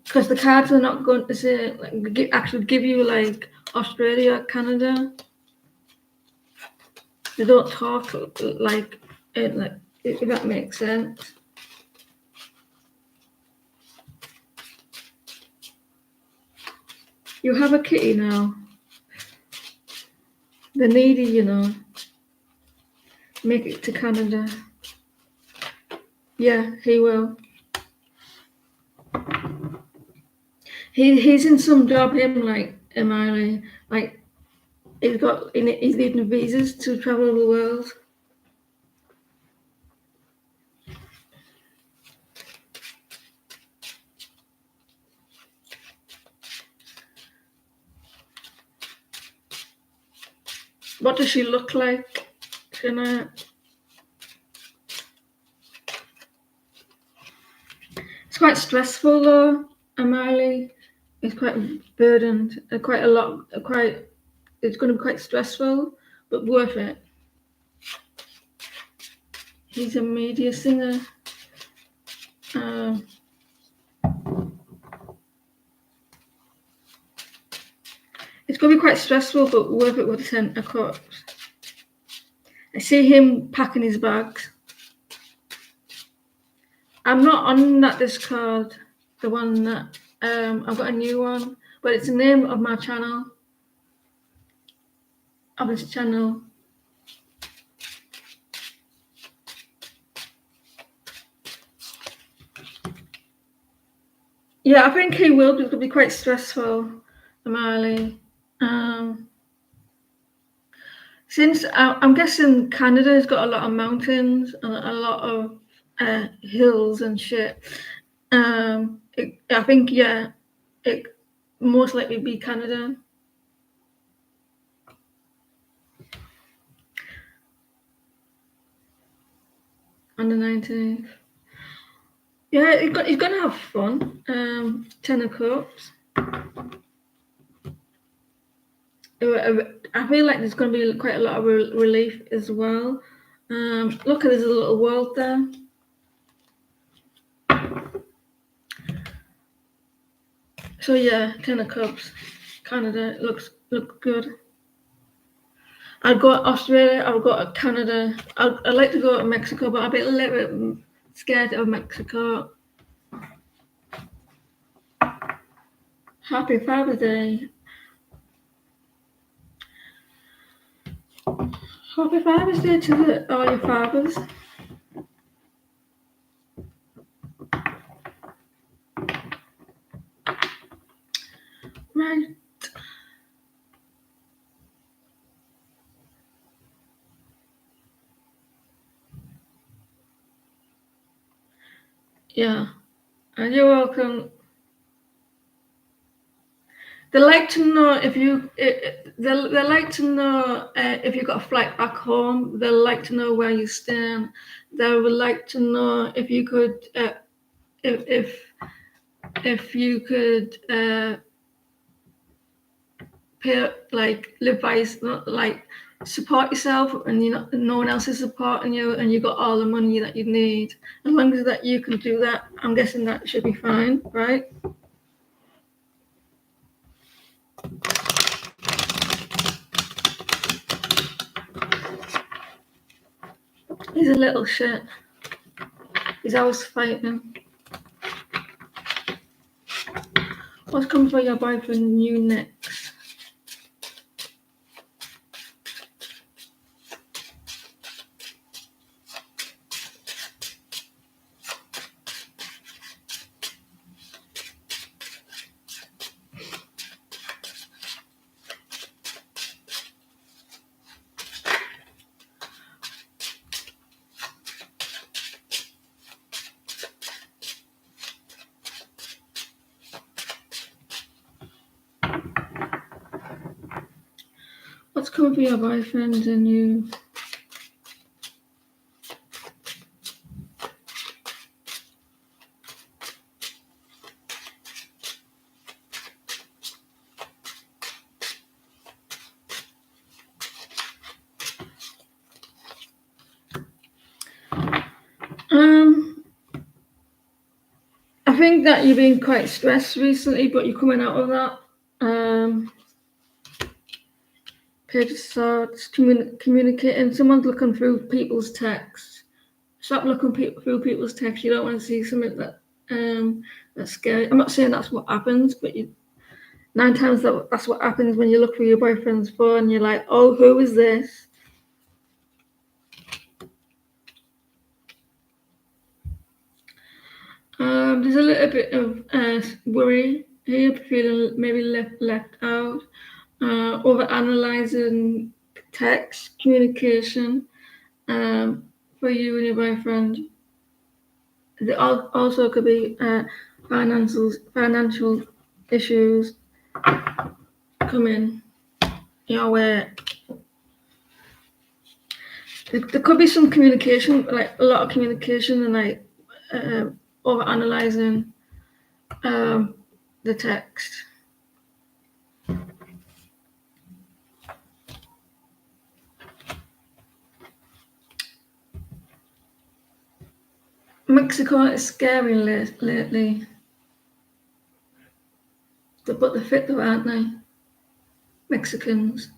because the cards are not going to say like actually give you like Australia, Canada. They don't talk like it, like if that makes sense. You have a kitty now. The needy, you know. Make it to Canada. Yeah, he will. He's in some job. Him like Emily, like he's needing visas to travel the world. What does she look like? It's quite stressful though, Emily. It's quite burdened. Quite a lot. It's going to be quite stressful, but worth it. He's a media singer. It's going to be quite stressful, but worth it with a 10 of cups. I see him packing his bags. I'm not on that Discord, the one that I've got a new one, but it's the name of my channel, of his channel. Yeah, I think he will. It could be quite stressful, Amali. Since I'm guessing Canada's got a lot of mountains and a lot of hills and shit. I think it most likely be Canada. On the 19th. Yeah, he's gonna have fun. 10 of Cups. I feel like there's gonna be quite a lot of relief as well. Look, there's a little world there. So yeah, 10 of Cups. Canada looks good. I'd go to Australia, I'd go to Canada. I'd like to go to Mexico, but I'd be a little bit scared of Mexico. Happy Father's Day. Happy Father's Day to all your fathers. Right. Yeah. And you're welcome. They like to know if you. They like to know if you got a flight back home. They like to know where you stand. They would like to know if you could, if you could pay, like live by, like support yourself, and no one else is supporting you, and you got all the money that you need. As long as that you can do that, I'm guessing that should be fine, right? He's a little shit. He's always fighting. What's coming for your boyfriend new next? What's coming for your boyfriend and you? I think that you've been quite stressed recently, but you're coming out of that. Page of Swords, communicating. Someone's looking through people's texts. Stop looking through people's texts. You don't want to see something that's scary. I'm not saying that's what happens, but 9 times that's what happens when you look through your boyfriend's phone. You're like, oh, who is this? There's a little bit of worry here, feeling maybe left out, over analyzing text communication for you and your boyfriend. There also could be financial issues coming your way. There could be some communication, like a lot of communication, and like over analyzing the text. Mexico is scary lately. But they're fit though, aren't they? Mexicans.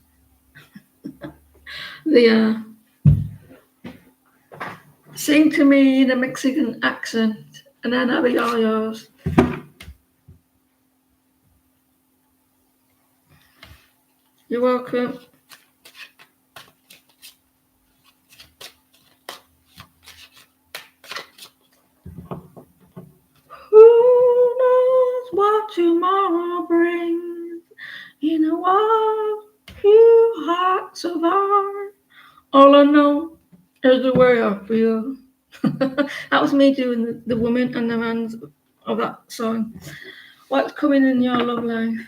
They are. Sing to me in a Mexican accent, and then I'll be all yours. You're welcome. Who knows what tomorrow brings? In a world few hearts of ours. All I know is the way I feel. That was me doing the woman and the man of that song. What's coming in your love life?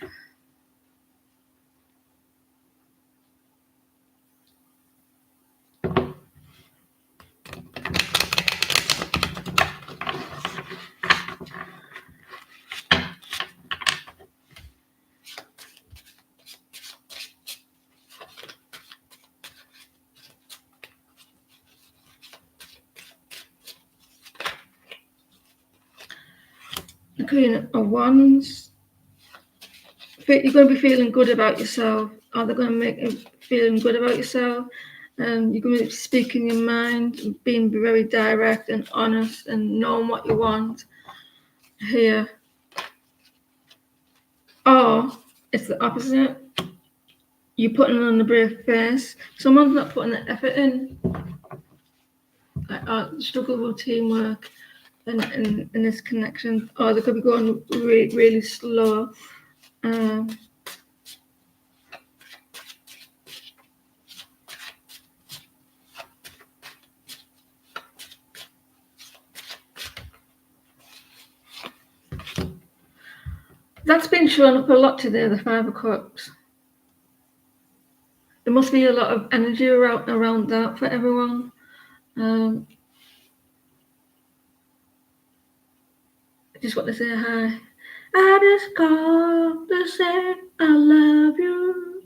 The Queen of Wands. You're going to be feeling good about yourself. Are they going to make you feeling good about yourself? You're going to be speaking your mind, being very direct and honest, and knowing what you want here. Or it's the opposite. You're putting on the brave face. Someone's not putting the effort in. Like, struggle with teamwork and this connection. Or they could be going really, really slow. That's been showing up a lot today, the Five of Cups. There must be a lot of energy around that for everyone. I just want to say hi. I just called to say I love you.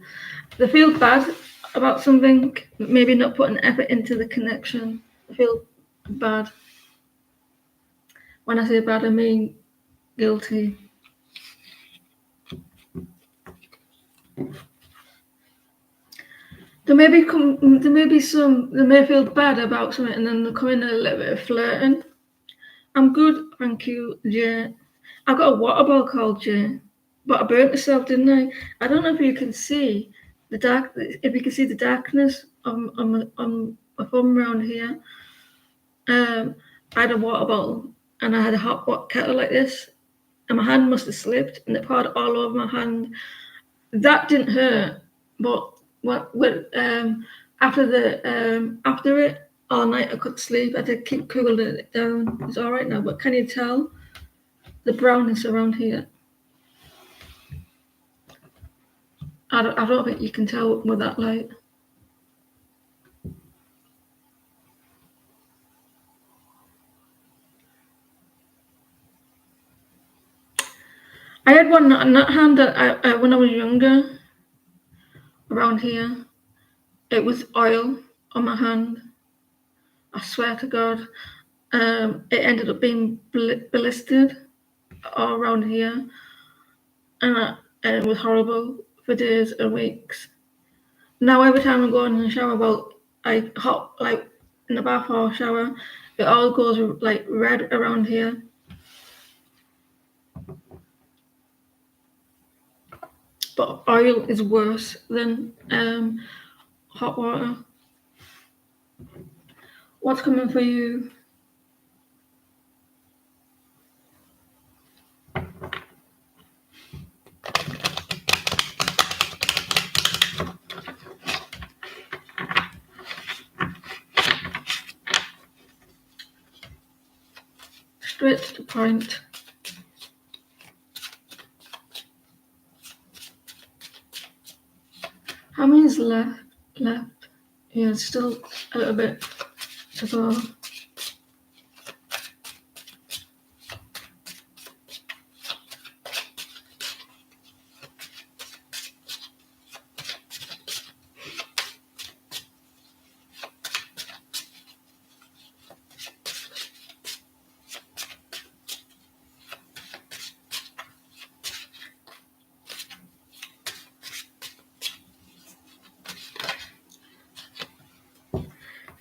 They feel bad about something, maybe not putting effort into the connection. They feel bad. When I say bad, I mean guilty. They may feel bad about something, and then they come in a little bit of flirting. I'm good, thank you, Jay. I've got a water bottle called Jay, but I burnt myself, didn't I? I don't know if you can see the darkness on my thumb around here. I had a water bottle and I had a hot kettle like this, and my hand must have slipped and it poured all over my hand. That didn't hurt, but after it all night I couldn't sleep. I had to keep cooling it down. It's all right now, but can you tell the brownness around here? I don't think you can tell with that light. I had one on that hand that when I was younger, around here. It was oil on my hand. I swear to God. It ended up being blistered all around here, and it was horrible for days and weeks. Now every time I go in the shower, like in the bath or shower, it all goes like red around here. But oil is worse than hot water. What's coming for you? Straight to the point. How many is left? Yeah, still a little bit to go.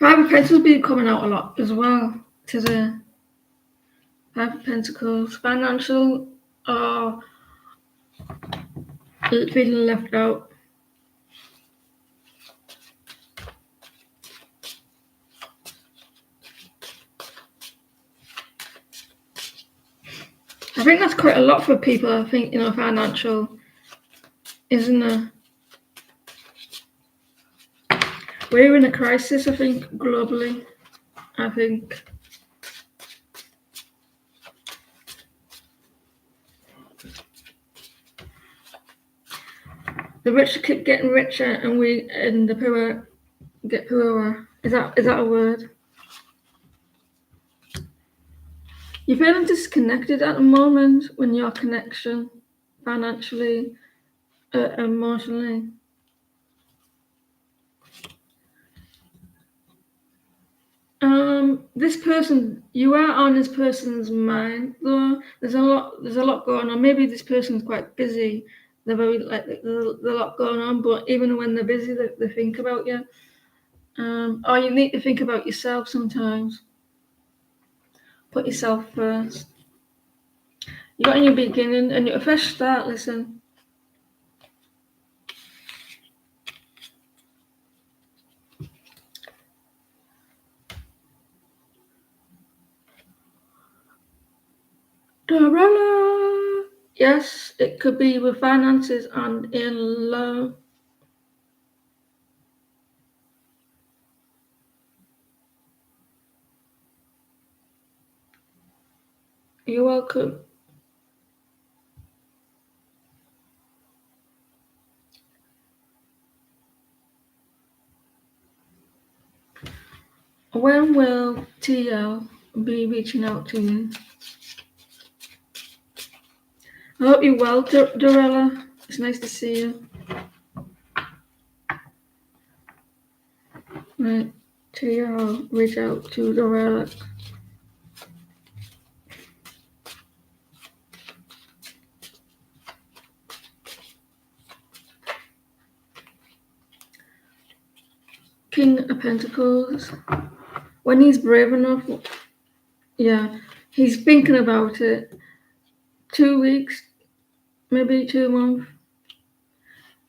Five of Pentacles be coming out a lot as well. To the Five of Pentacles, financial or feeling left out. I think that's quite a lot for people. I think, financial, isn't it? We're in a crisis, I think, globally. I think. The rich keep getting richer, and the poor get poorer. Is that a word? You're feeling disconnected at the moment when your connection, financially, emotionally. This person, you are on this person's mind, though. There's a lot going on. Maybe this person's quite busy. They're very there's a lot going on, but even when they're busy, they think about you. Or you need to think about yourself sometimes. Put yourself first. You got a new beginning and a fresh start. Listen. Dorella. Yes, it could be with finances and in love. You're welcome. When will TL be reaching out to you? I hope you're well, Dorella. It's nice to see you. Right, TL, reach out to Dorella. King of Pentacles. When he's brave enough, yeah, he's thinking about it. 2 weeks, maybe 2 months.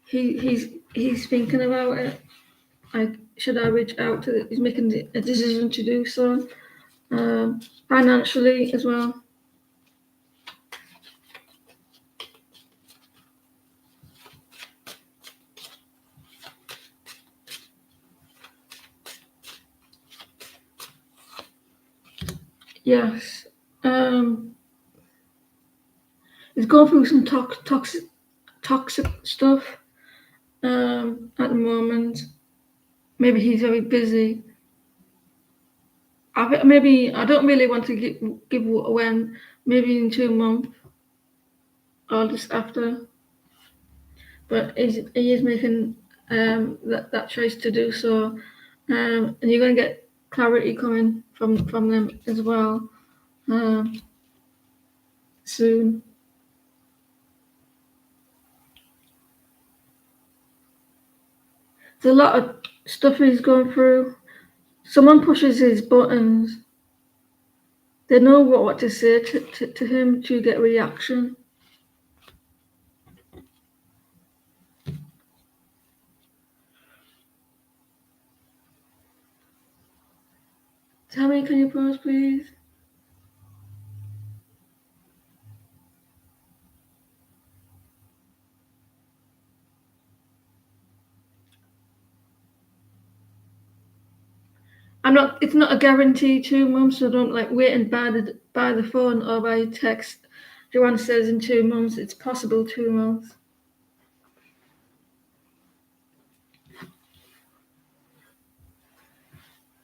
He's thinking about it. Like, should I reach out to? He's making a decision to do so. Financially as well. Yes. He's going through some toxic stuff at the moment. Maybe he's very busy. Maybe I don't really want to give when. Maybe in 2 months or just after. But he is making that choice to do so, and you're going to get clarity coming from them as well soon. There's a lot of stuff he's going through. Someone pushes his buttons. They know what to say to him to get a reaction. Tammy, can you pause, please? It's not a guarantee 2 months, so don't wait and by the phone or by text. Joanne says in 2 months, it's possible 2 months.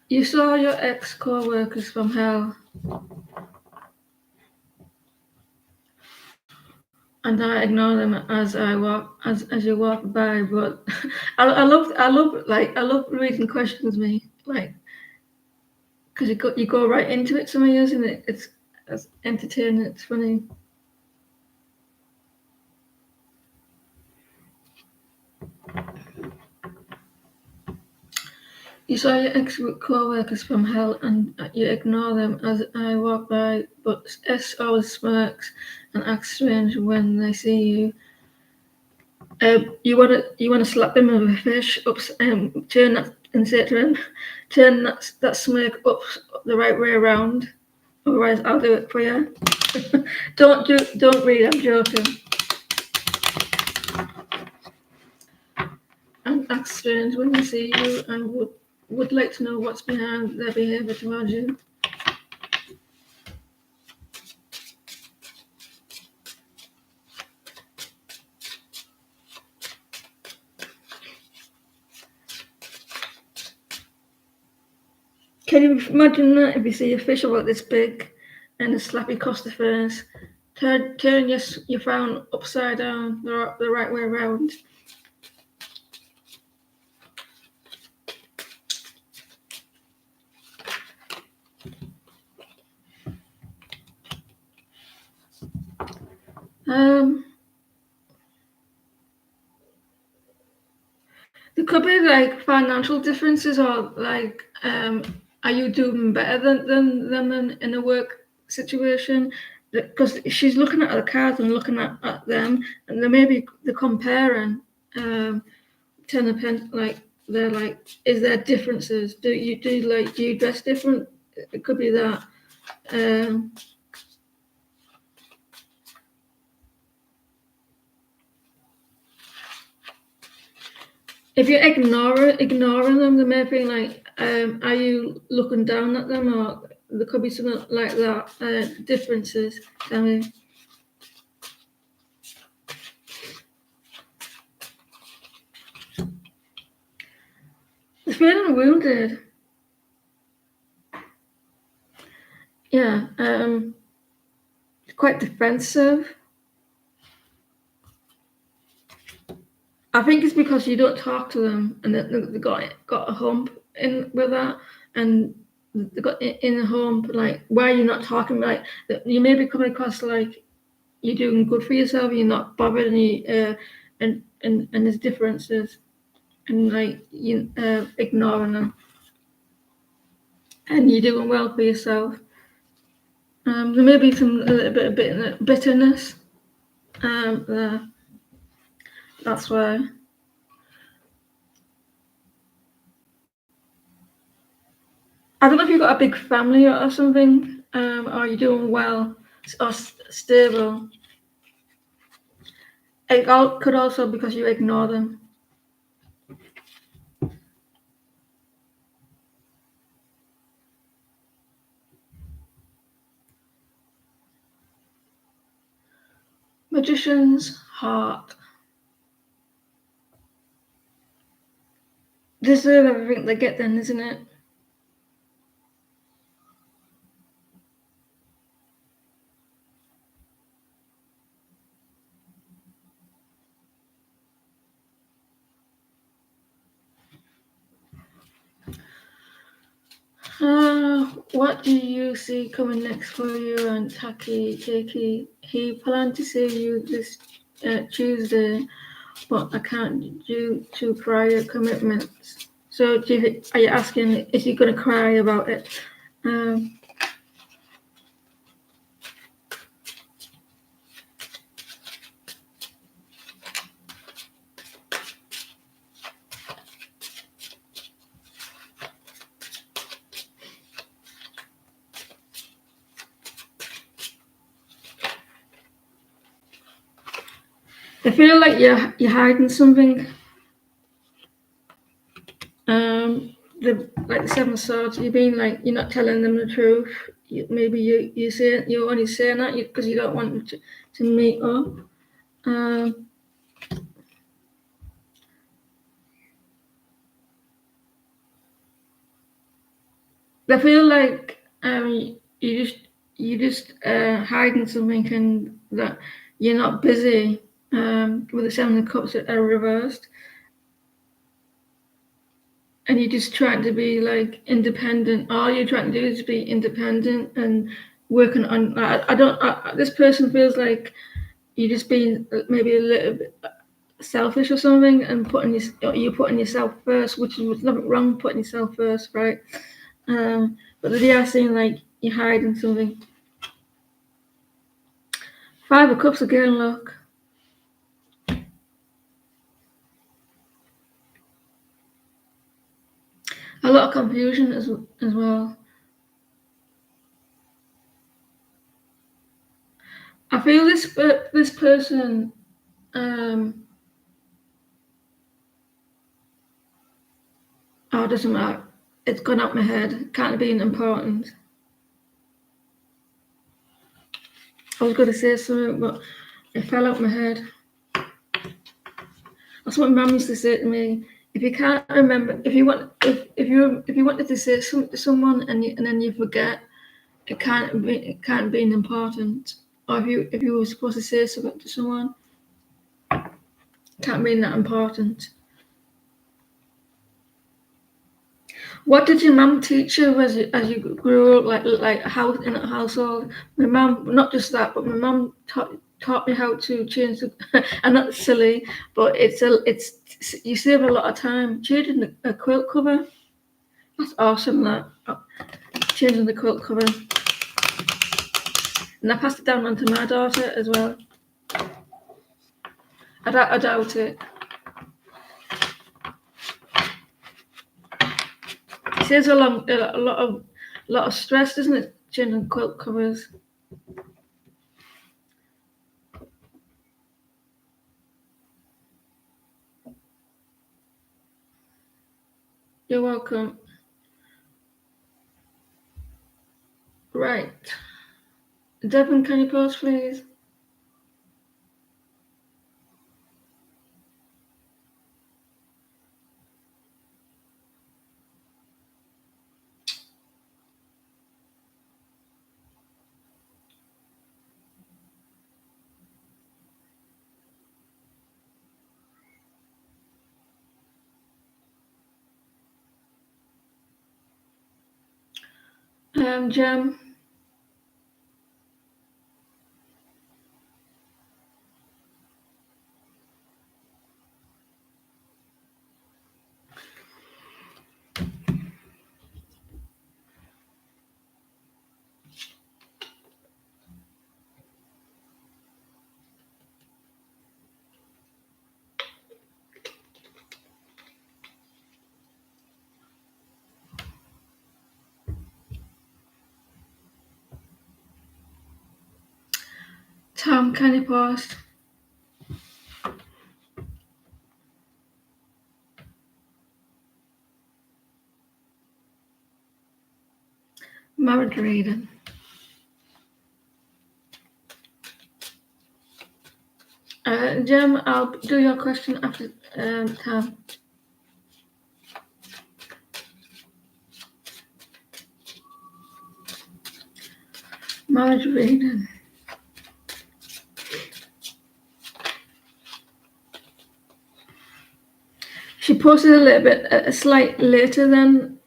You saw your ex co-workers from hell, and I ignore them as you walk by. But I love reading questions me because you go right into it. Some of yours, and it's entertaining. It's funny. You saw your ex-co-workers from hell and you ignore them as I walk by, but S always smirks and acts strange when they see you. You wanna slap him with a fish, turn that and say to him, turn that smirk up the right way around, otherwise I'll do it for you. Don't read, I'm joking. And act strange when they see you and would like to know what's behind their behaviour towards you. Can you imagine that if you see a fish about this big and a slap across the face, turn your frown upside down the right way around? There could be like financial differences, or like, are you doing better than them in a work situation? Because she's looking at the cards and looking at them, and they're comparing. 10 like they're like, is there differences? Do you dress different? It could be that. If you're ignoring them, they may be like, are you looking down at them, or there could be something like that. Differences. I mean, they're feeling wounded. Yeah. Quite defensive. I think it's because you don't talk to them, and they got a hump in with that, and they got in a hump. Like, why are you not talking? Like, you may be coming across like you're doing good for yourself. You're not bothered, and there's differences, and like you ignoring them, and you're doing well for yourself. There may be a little bit of bitterness. There. That's why. I don't know if you've got a big family or something, or you're doing well or stable. It could also because you ignore them. Magician's heart. Deserve everything they get then, isn't it? What do you see coming next for you and Taki? He planned to see you this Tuesday, but I can't due to prior commitments. So, are you asking, is he going to cry about it? I feel like you're hiding something. Like the Seven of Swords, you're not telling them the truth. Maybe you're only saying that because you don't want them to meet up. I feel like you just hiding something, and that you're not busy. With the Seven of Cups that are reversed, and you're just trying to be like independent. All you're trying to do is be independent and working on. This person feels like you're just being maybe a little bit selfish or something, and you're putting yourself first, which is nothing wrong putting yourself first, right? But they are saying like you're hiding something. 5 of Cups again, look. A lot of confusion as well. I feel this person oh, it doesn't matter. It's gone out my head. Can't have been important. I was going to say something, but it fell out my head. That's what my mum used to say to me. If you can't remember, if you wanted to say something to someone and then you forget, it can't be important. Or if you were supposed to say something to someone, it can't be that important. What did your mum teach you as you grew up, like how in a household? My mum, not just that, but my mum taught me how to change the. I'm not silly, but it's you save a lot of time changing a quilt cover. That's awesome. That changing the quilt cover, and I passed it down on to my daughter as well. I doubt it. It saves a lot of stress, doesn't it? Changing quilt covers. You're welcome. Right. Devin, can you pause, please? Jem. Tom, can you pause? Married reading. Jem, I'll do your question after Tom. Marriage reading. She posted a little bit, a slight later than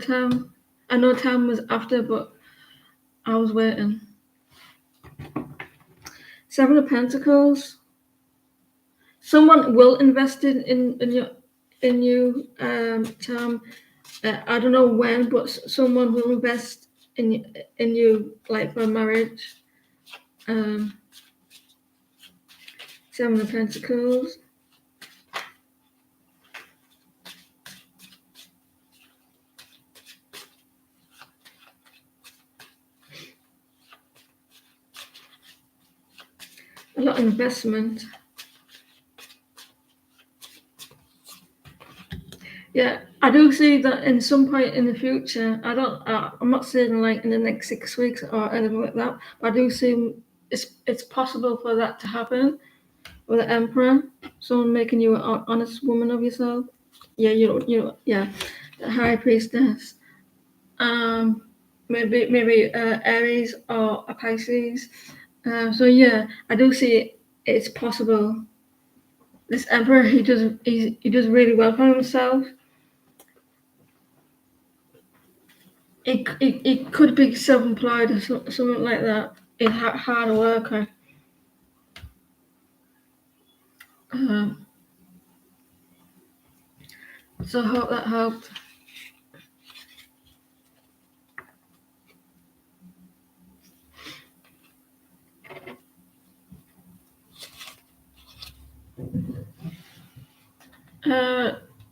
Tom. I know Tom was after, but I was waiting. 7 of Pentacles. Someone will invest in you, Tom. I don't know when, but someone will invest in you, like for marriage. 7 of Pentacles. A lot of investment. Yeah, I do see that in some point in the future. I'm not saying like in the next 6 weeks or anything like that. But I do see it's possible for that to happen with the Emperor. Someone making you an honest woman of yourself. Yeah, yeah, the High Priestess. Maybe Aries or a Pisces. So yeah, I do see it's possible. This Emperor, he does really well for himself. It could be self-employed or something like that. It's hard worker. So I hope that helped.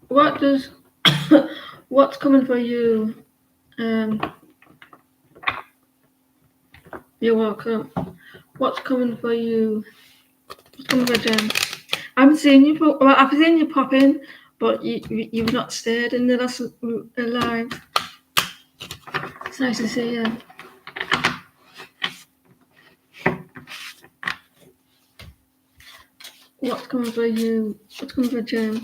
What does what's coming for you? You're welcome. What's coming for you? What's coming for Jen? I've seen you pop in, but you've not stayed in the last live. It's nice to see you. What's coming for you? What's coming for Jen?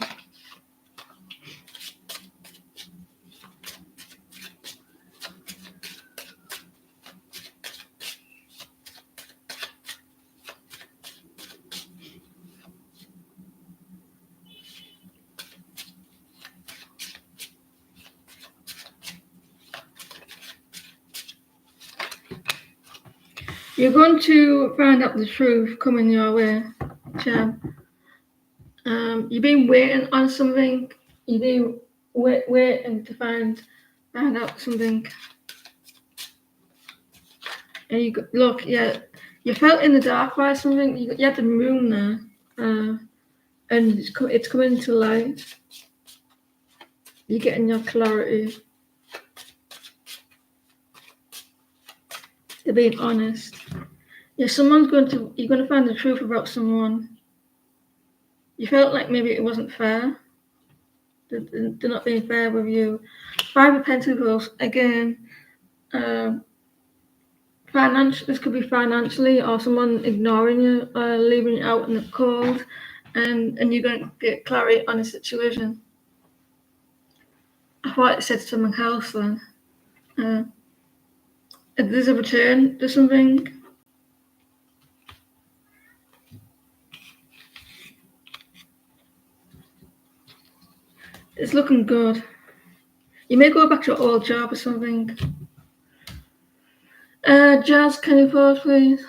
You're going to find out the truth coming your way, Jen. You've been waiting on something. You've been waiting to find out something. And you felt in the dark by something. You had the moon there, and it's coming to light. You're getting your clarity. You're being honest. Yeah, you're going to find the truth about someone. You felt like maybe it wasn't fair. They're not being fair with you. 5 of Pentacles again. This could be financially, or someone ignoring you, leaving you out in the cold, and you're going to get clarity on the situation. I thought it said something else then. There's a return to something. It's looking good. You may go back to your old job or something. Jazz, can you pause, please?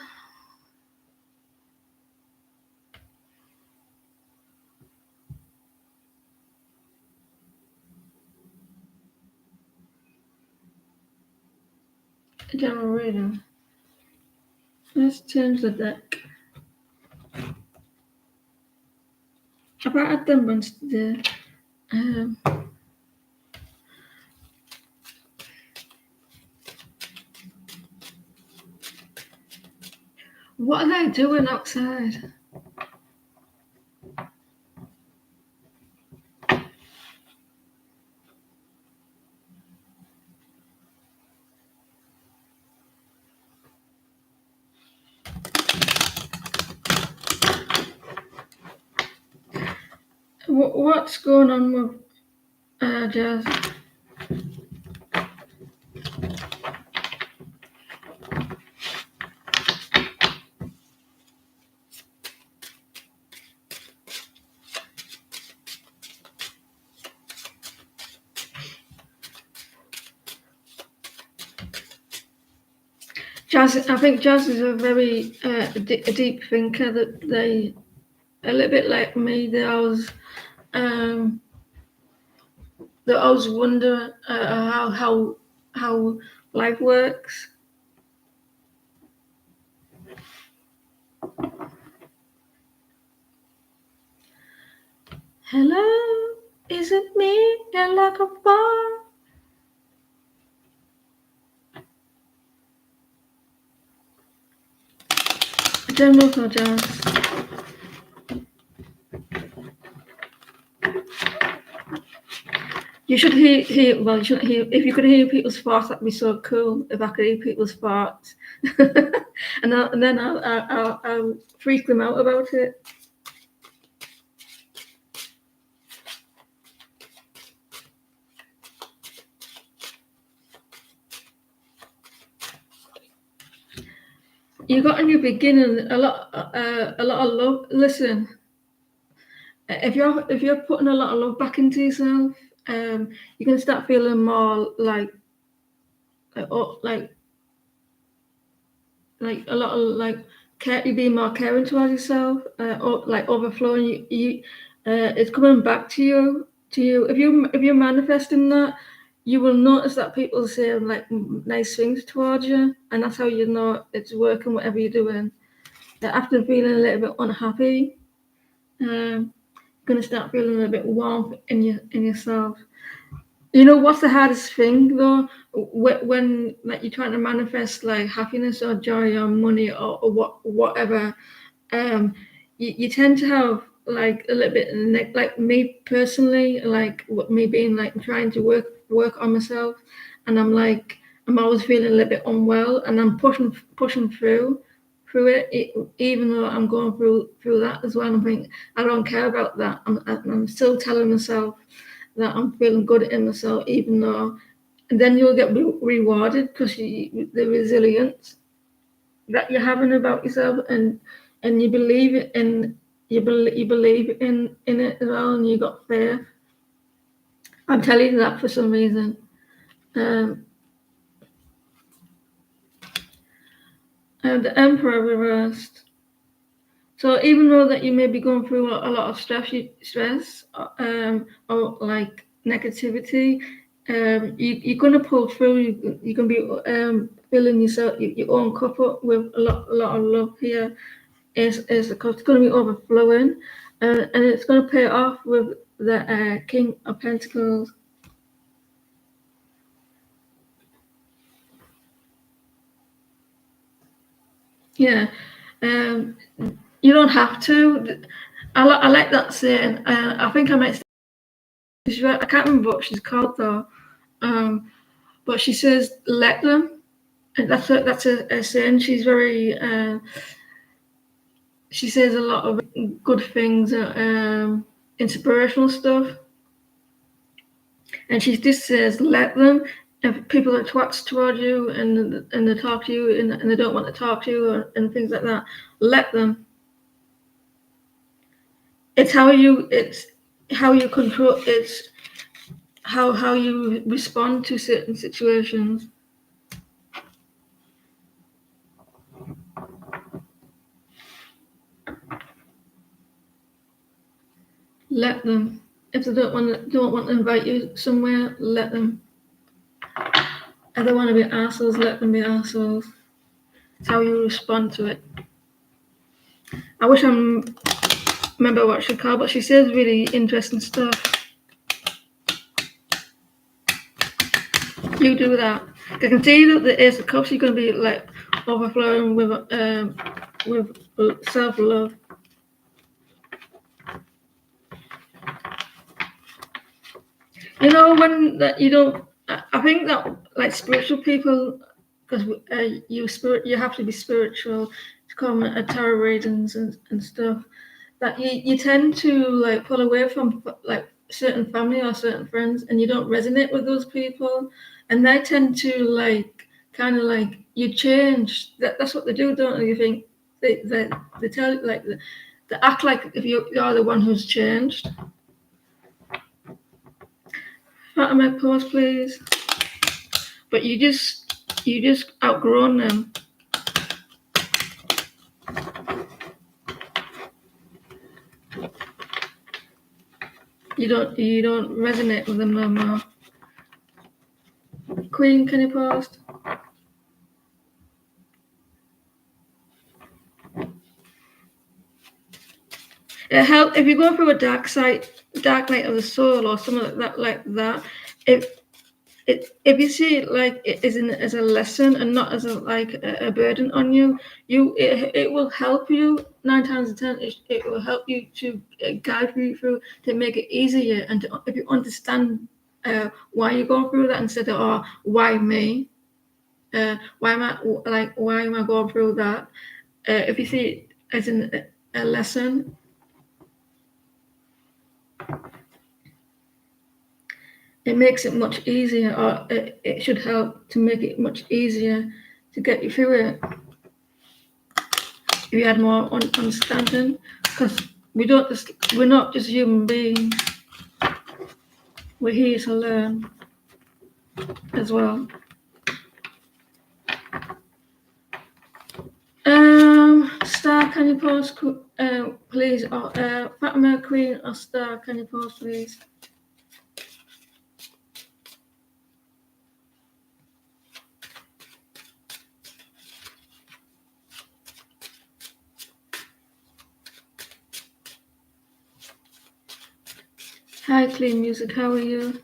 A general reading. Let's change the deck. I've had them once today. What are they doing outside? What's going on with Jazz? I think Jazz is a very a deep thinker. That they a little bit like me. They always wonder how life works. Hello, is it me? You're like a bar. General for Jazz. You should hear. Well, you shouldn't hear. If you could hear people's farts, that'd be so cool. If I could hear people's farts, and then I'll freak them out about it. You got a new beginning, a lot of love. Listen, if you're putting a lot of love back into yourself, you're gonna start feeling more like a lot of care. You being more caring towards yourself, or like overflowing. It's coming back to you. to you. If you're manifesting that, you will notice that people say like nice things towards you, and that's how you know it's working. Whatever you're doing, that after feeling a little bit unhappy, you're gonna start feeling a bit warm in yourself. You know what's the hardest thing though? When like you're trying to manifest like happiness or joy or money or whatever, you tend to have like a little bit like me personally, like me being like trying to work on myself, and I'm always feeling a little bit unwell, and I'm pushing through it, even though I'm going through that as well. I'm thinking I don't care about that. I'm still telling myself that I'm feeling good in myself, even though, and then you'll get rewarded because the resilience that you're having about yourself, and you believe it, and you believe in it as well, and you got faith. I'm telling you that for some reason. Um, and the Emperor reversed. So even though that you may be going through a lot of stress, or like negativity, you're gonna pull through. You're gonna be filling yourself your own cup up with a lot of love here. Is because it's gonna be overflowing, and it's gonna pay off with the King of Pentacles. Yeah, um, you don't have to. I like that saying. I think I might. I can't remember what she's called though. But she says, "Let them." And that's a saying. She's very. She says a lot of good things, inspirational stuff, and she just says, "Let them." If people are twats toward you and they talk to you and they don't want to talk to you and things like that, let them. It's how you control. It's how you respond to certain situations. Let them. If they don't want to invite you somewhere, let them. If they want to be assholes, let them be assholes. It's how you respond to it. I wish I remember what she called, but she says really interesting stuff. You do that. I can see that the Ace of Cups, you're going to be like overflowing with self-love. You know, when that you don't. I think that like spiritual people, because you have to be spiritual to come at tarot readings and stuff. That you tend to like pull away from like certain family or certain friends, and you don't resonate with those people, and they tend to like kind of like you change. That's what they do, don't they? You think they tell you like they act like if you're the one who's changed. Fatima, pause, please. But you just outgrown them. You don't resonate with them no more. Queen, can you pause? It help if you go through a dark night of the soul, or something like that. If you see it like it is as a lesson and not as a burden on you, it will help you 9 times out of 10. It will help you to guide you through to make it easier, and if you understand why you're going through that instead of why me, why am I going through that? If you see it as a lesson, it makes it much easier, or it should help to make it much easier to get you through it. If you had more understanding, because we're not just human beings. We're here to learn as well. Star, can you pause, please? Or Fatima, Queen, or Star, can you pause, please? Hi, Clean Music. How are you?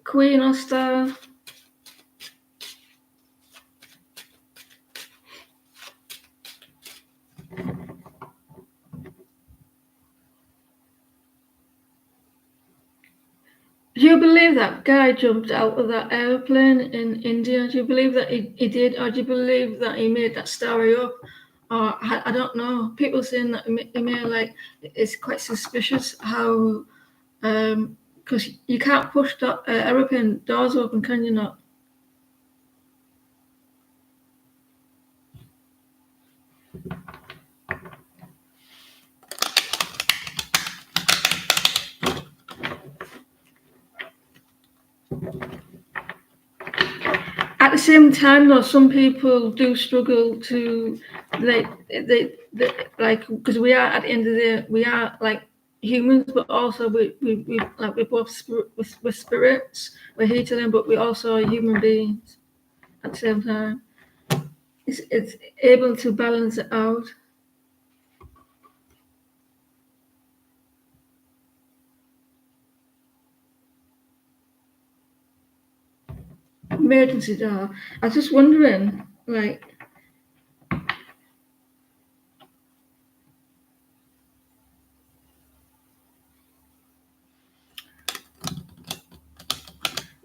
Queen or Star? Do you believe that guy jumped out of that airplane in India? Do you believe that he did, or do you believe that he made that story up? Or I don't know. People saying that he may like it's quite suspicious how because you can't push the aeroplane doors open, can you not? At the same time, though, some people do struggle to they like because we are at the end of the day we are like humans, but also we like we're both we're spirits. We're here to them, but we also are human beings at the same time. It's able to balance it out. Emergency door. I was just wondering, like,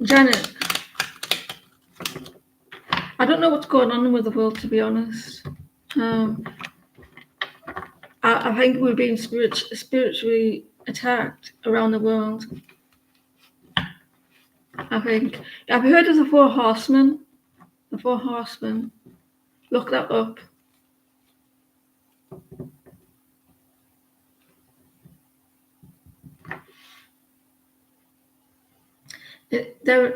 Janet, I don't know what's going on with the world, to be honest. Um, I think we're being spiritually attacked around the world. I think. Have you heard of the Four Horsemen? The Four Horsemen. Look that up. They're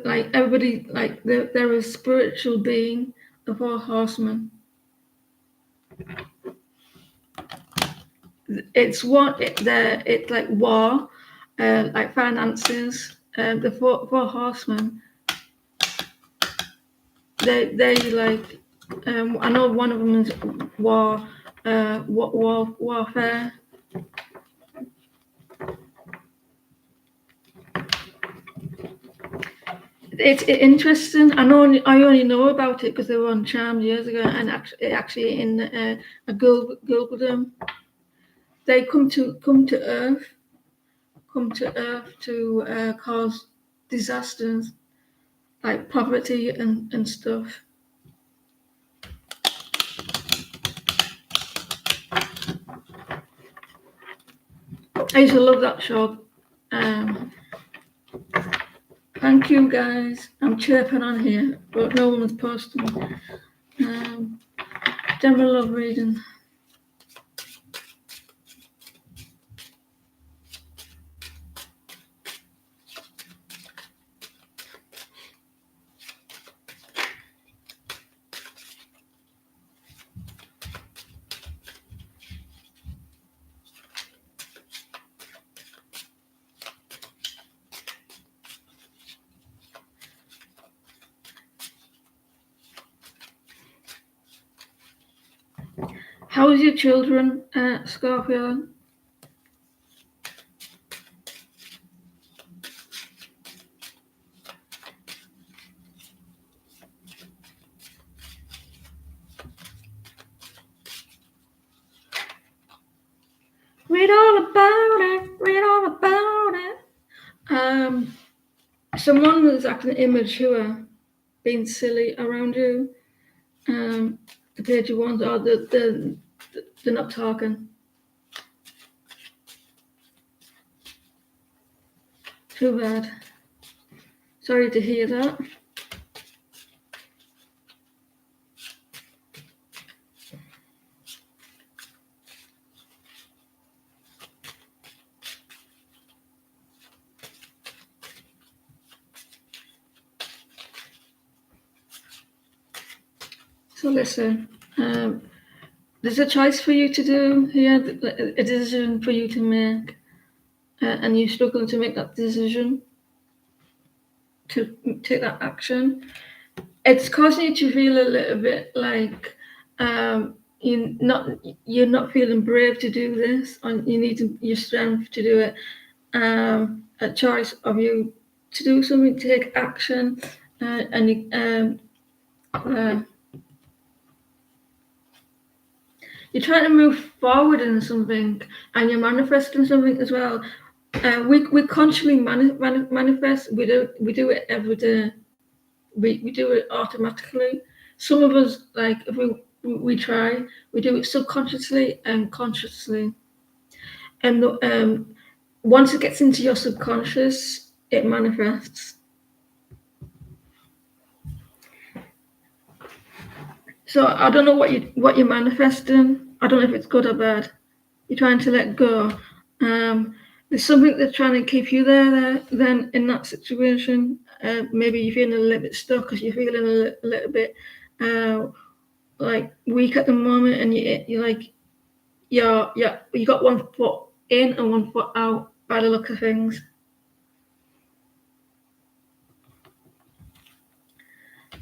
like everybody like they're a spiritual being. The Four Horsemen. It's what it's like war, like finances. The four horsemen. They like. I know one of them is war. Warfare. It's interesting. I only know about it because they were on Charmed years ago, and actually in a Gulgudum, they come to Earth to cause disasters like poverty and stuff. I used to love that show. Um, Thank you guys. I'm chirping on here, but no one was posting. General love reading. How's your children, Scorpio? Read all about it. Read all about it. Someone was acting immature, being silly around you. The page you want, or they're not talking. Too bad. Sorry to hear that. So listen, there's a choice for you to do here, a decision for you to make, and you struggle to make that decision, to take that action. It's causing you to feel a little bit like you're not feeling brave to do this, and you need your strength to do it. A choice of you to do something, to take action, and you're trying to move forward in something, and you're manifesting something as well. We consciously manifest. We do it every day. We do it automatically. Some of us, like, if we try, we do it subconsciously and consciously. And once it gets into your subconscious, it manifests. So I don't know what you're manifesting. I don't know if it's good or bad. You're trying to let go. There's something that's trying to keep you there then in that situation. Maybe you're feeling a little bit stuck because you're feeling a little bit like weak at the moment, and you're like you got one foot in and one foot out by the look of things.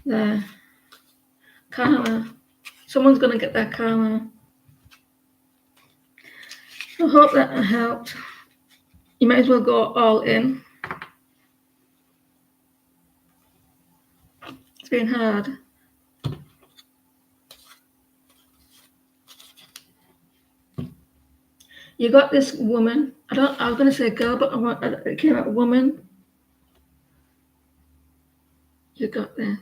There, karma. Someone's gonna get their karma. I hope that helped. You might as well go all in. It's been hard. You got this woman. I was gonna say girl, but it came out woman. You got this.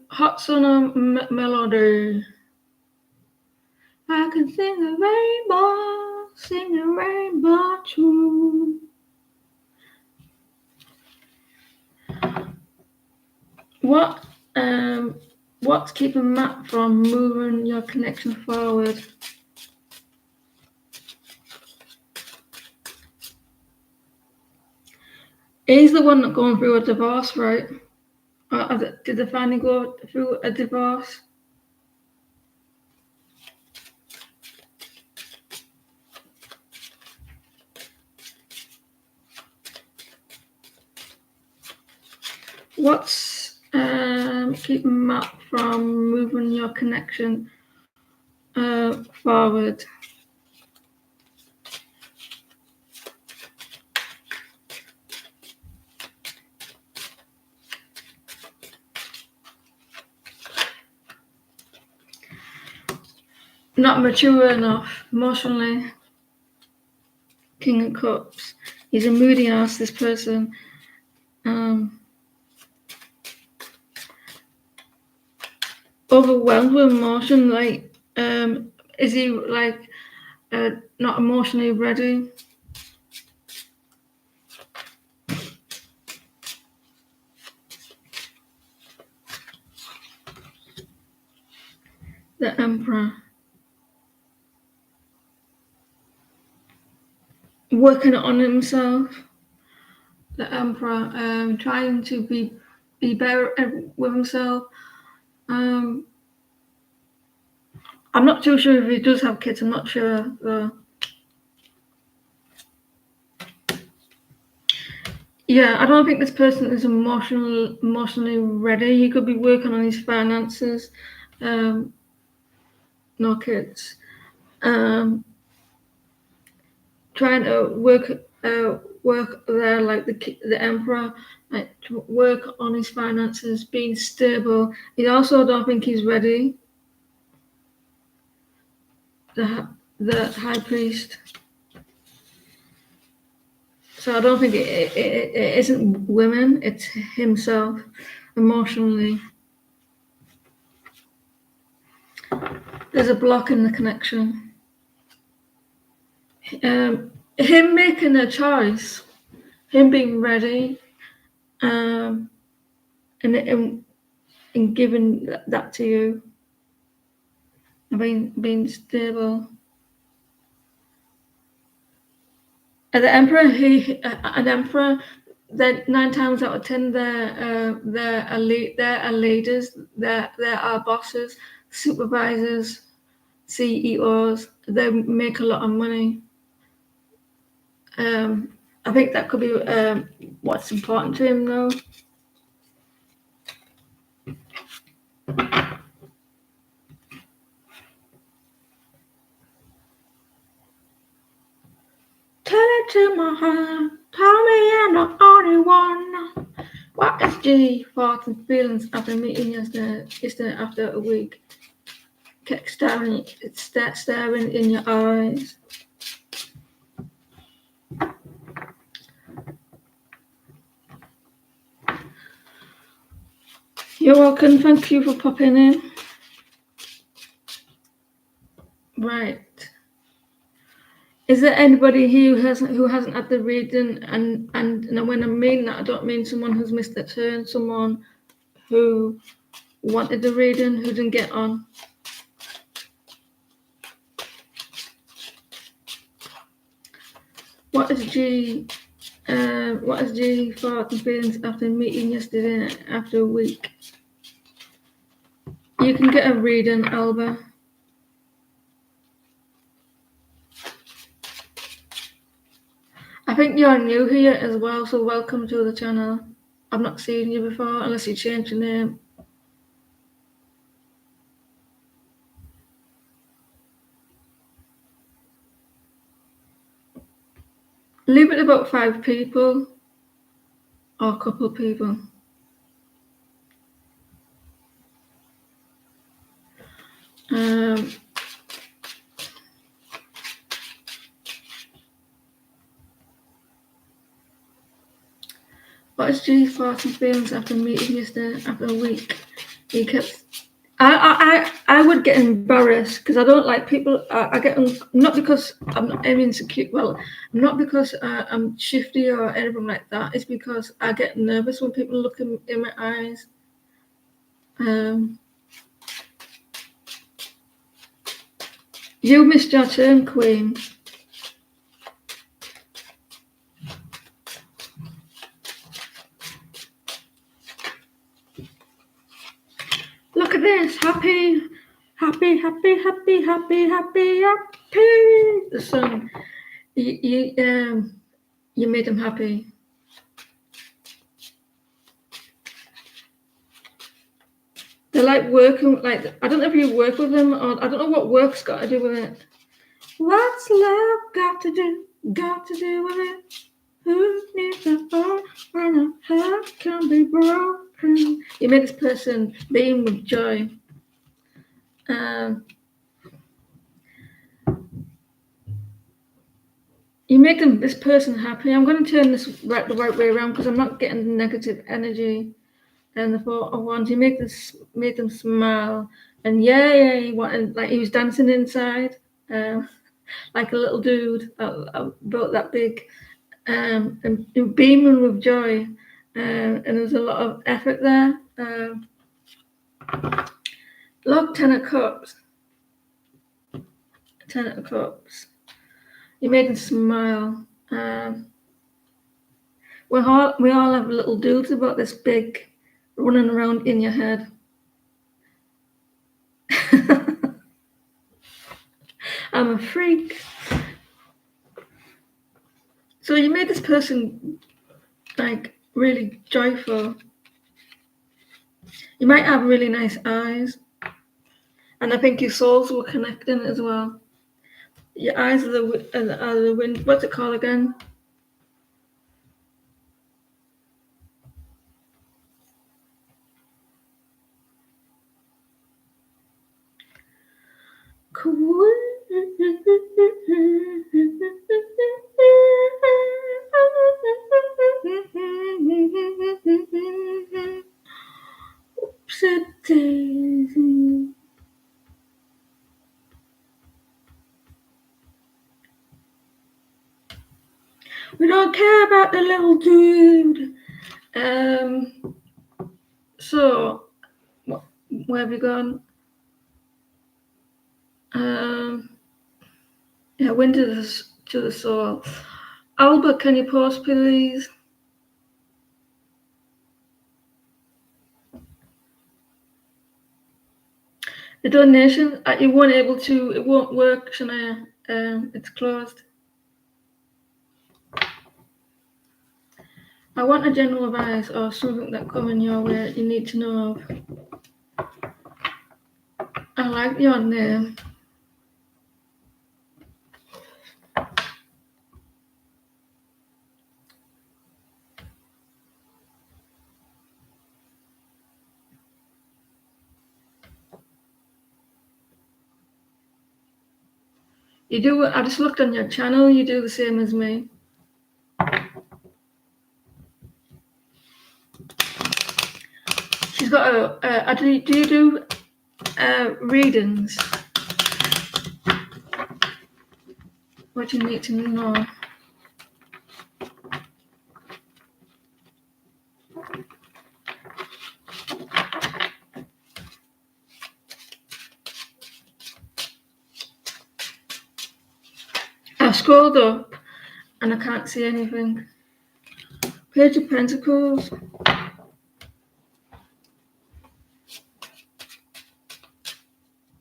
Hot Summer Melody. I can sing a rainbow tune. What's keeping Matt from moving your connection forward? He's the one that's going through a divorce, right? Did they finally go through a divorce? What's keeping Matt from moving your connection forward? Not mature enough emotionally. King of Cups. He's a moody ass, this person. Overwhelmed with emotion. Like, is he like not emotionally ready? The Emperor. Working on himself. The Emperor, trying to be better with himself. I'm not too sure if he does have kids. I'm not sure though. Yeah, I don't think this person is emotionally ready. He could be working on his finances. No kids. Trying to work there like the Emperor, like to work on his finances, being stable. He also don't think he's ready. The High Priest. So I don't think it isn't women, it's himself emotionally. There's a block in the connection. Him making a choice, him being ready, and giving that to you, being stable. The Emperor, an Emperor, that 9 times out of 10, they're leaders, they're our bosses, supervisors, CEOs. They make a lot of money. I think that could be what's important to him, though. tell it to my heart. Tell me I'm the only one. What is G thoughts and feelings after meeting yesterday after a week? Kept staring in your eyes. You're welcome. Thank you for popping in. Right. Is there anybody here who hasn't had the reading? And when I mean that, I don't mean someone who's missed their turn. Someone who wanted the reading who didn't get on. What is G thoughts and feelings after meeting yesterday after a week? You can get a reading, Alba. I think you're new here as well, so welcome to the channel. I've not seen you before, unless you changed your name. Leave it about 5 people, or a couple of people. What is G's thoughts and feelings after meeting yesterday after a week? He kept. I would get embarrassed because I don't like people. I get not because I'm insecure. Well, not because I'm shifty or anything like that. It's because I get nervous when people look in my eyes. You missed your turn, Queen. Look at this, happy. The sun. You made him happy. They like working, like, I don't know if you work with them, or I don't know what work's got to do with it. What's love got to do with it? Who needs a phone when a heart can be broken? You made this person beam with joy. You make this person happy. I'm going to turn this the right way around because I'm not getting negative energy. And the thought of one, you made them smile, and he wanted, like he was dancing inside, like a little dude about that big, and beaming with joy, and there's a lot of effort there. Look, 10 of Cups. 10 of Cups. You made them smile. We all have little dudes about this big running around in your head. I'm a freak. So you made this person like really joyful. You might have really nice eyes, and I think your souls were connecting as well. Your eyes are the wind. What's it called again? Oopsie-daisy. We don't care about the little dude. So, where have you gone? Wind to the soul. Albert, can you pause, please? The donation, you weren't able to, it won't work, Shania. It's closed. I want a general advice or something that coming your way you need to know of. I like your name. You do. I just looked on your channel. You do the same as me. She's got a. Do you do readings? What do you need to know? I scrolled up and I can't see anything. Page of Pentacles.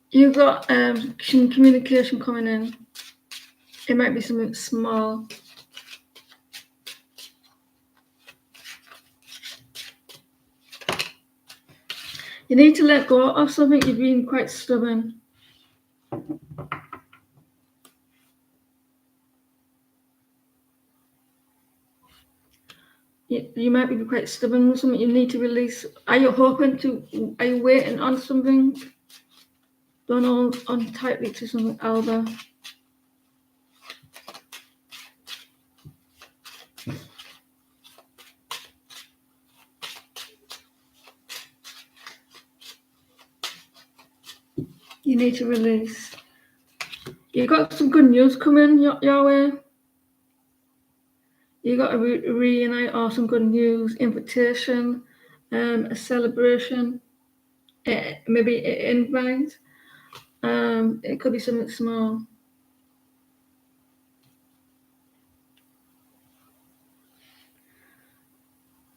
You got some communication coming in. It might be something small. You need to let go of something. You've been quite stubborn. You might be quite stubborn with something. You need to release. Are you waiting on something? Don't hold on tightly to something, Alba. You need to release. You got some good news coming your way. You got a reunite or some good news, invitation, a celebration, maybe an invite. It could be something small.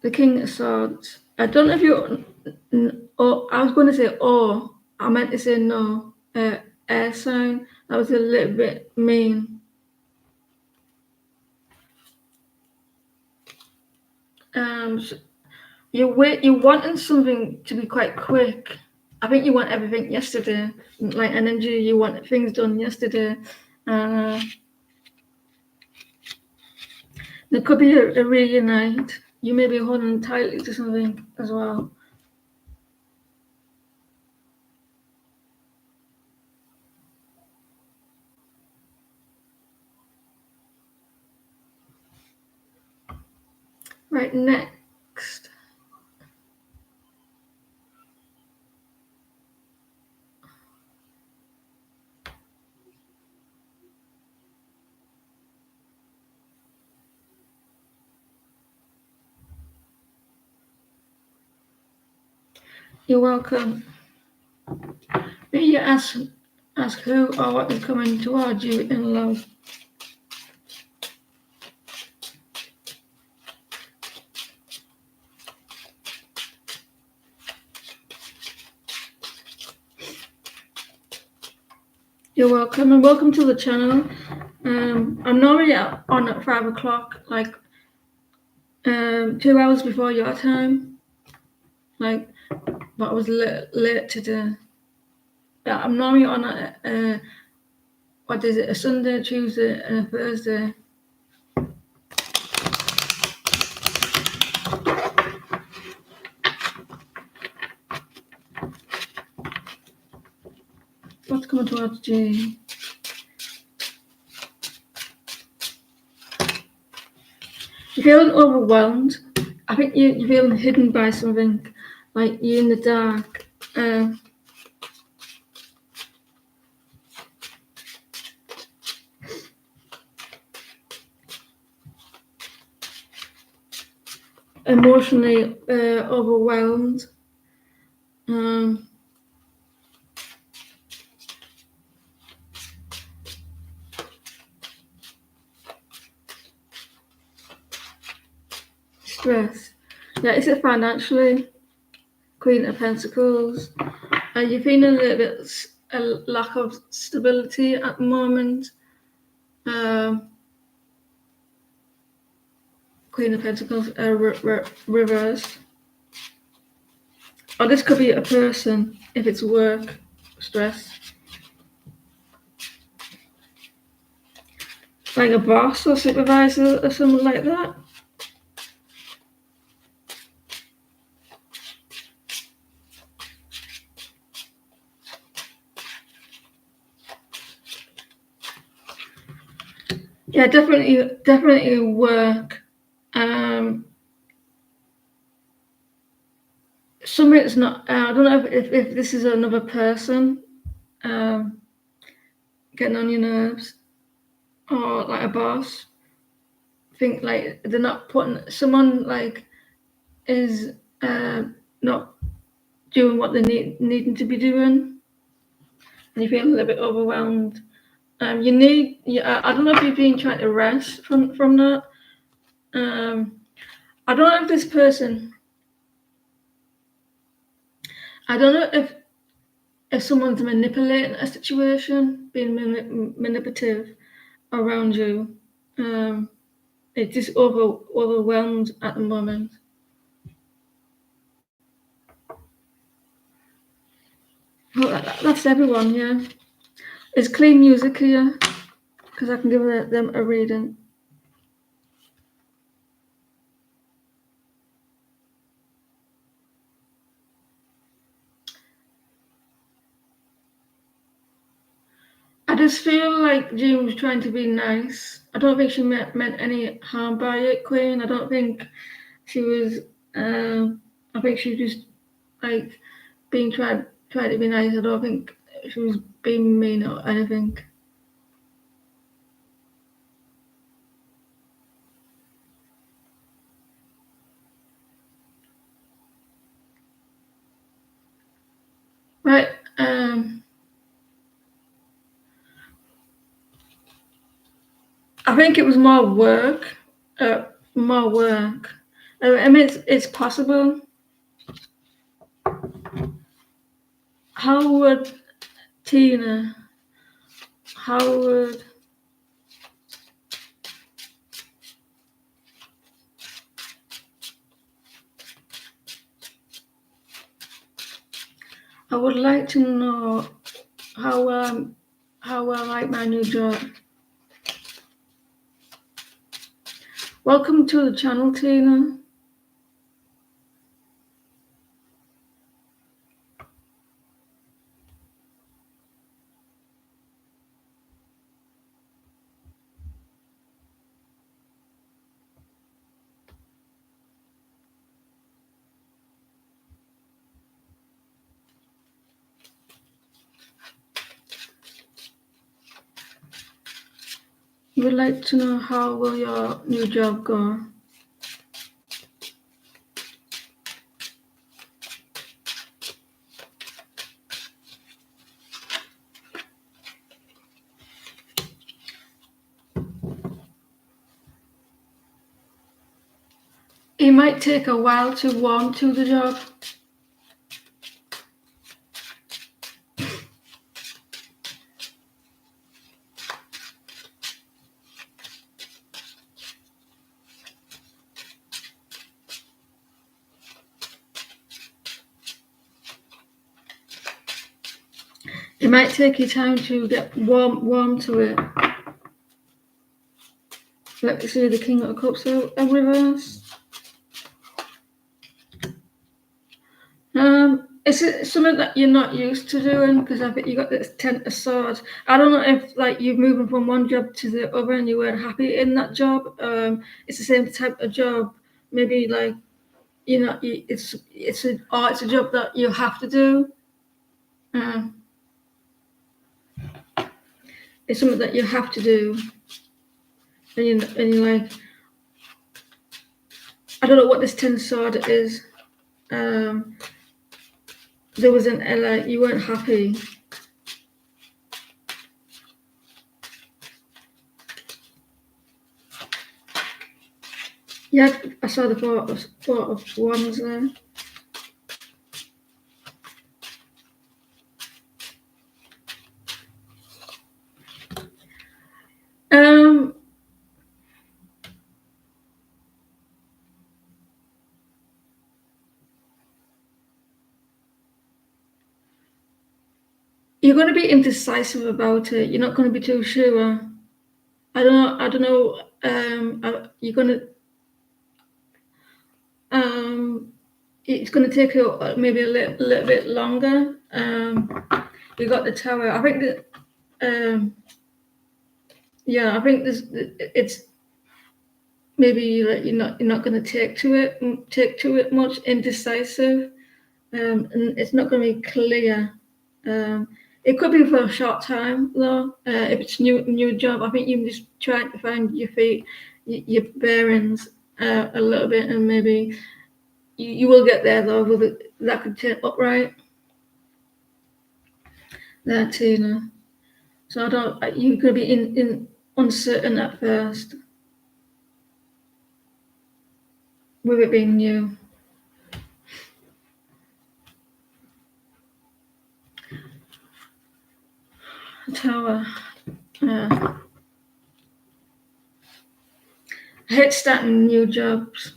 The King of Swords. I don't know if you. I was going to say I meant to say no. Air sign. That was a little bit mean. You're wanting something to be quite quick. I think you want everything yesterday. Like energy, you want things done yesterday. There could be a reunite. You may be holding tightly to something as well. Right, next. You're welcome. May you ask who or what is coming towards you in love. You're welcome and welcome to the channel. I'm normally on at 5 o'clock, like 2 hours before your time. But I was late today. Yeah, I'm normally on at what is it? A Sunday, Tuesday, and a Thursday. What's coming towards Jane? You're feeling overwhelmed. I think you're feeling hidden by something, like you're in the dark. Emotionally overwhelmed. Stress. Yeah, is it financially? Queen of Pentacles. You're feeling a little bit a lack of stability at the moment. Queen of Pentacles reversed. Or this could be a person if it's work stress. Like a boss or supervisor or something like that. Yeah, definitely work. Something's not. I don't know if this is another person getting on your nerves, or like a boss. Think like they're not putting someone like is not doing what they needing to be doing, and you feel a little bit overwhelmed. You need. Yeah, I don't know if you've been trying to rest from that. I don't know if this person. I don't know if someone's manipulating a situation, being manipulative around you. It's just overwhelmed at the moment. Well, that's everyone, yeah. It's clean music here, because I can give them a reading. I just feel like Jean was trying to be nice. I don't think she meant any harm by it, Queen. I don't think she was. I think she just like being tried to be nice. I don't think she was being mean or anything. Right. I think it was more work. More work. I mean, it's possible. Howard, Tina, Howard. I would like to know how I like my new job. Welcome to the channel, Tina. You would like to know how will your new job go? It might take a while to warm to the job. It might take you time to get warm to it. Let's see the King of Cups in reverse. Is it something that you're not used to doing? Because I think you got this Ten of Swords. I don't know if like you're moving from one job to the other and you weren't happy in that job. It's the same type of job. Maybe like it's a job that you have to do. It's something that you have to do, and you're like, I don't know what this Ten of Swords is. There was an like you weren't happy. Yeah, I saw the Four of Wands there. You're going to be indecisive about it. You're not going to be too sure. I don't know. You're going to. It's going to take you maybe a little bit longer. You got the Tower. I think that. Yeah, I think it's maybe like you're not going to take to it much, indecisive, and it's not going to be clear. It could be for a short time though. If it's new job, I think you're just trying to find your feet, your bearings a little bit, and maybe you will get there though. With it, that could turn upright there, Tina. So I don't. You're going to be in uncertain at first with it being new. Tower. I hate starting new jobs.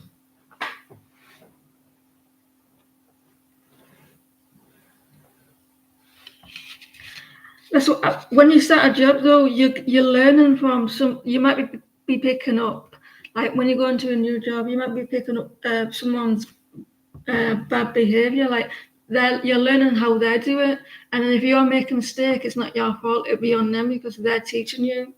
That's what, when you start a job though, you're learning from some. You might be picking up, like when you go into a new job, you might be picking up someone's bad behavior. Like you're learning how they do it, and then if you're making a mistake, it's not your fault. It'll be on them because they're teaching you.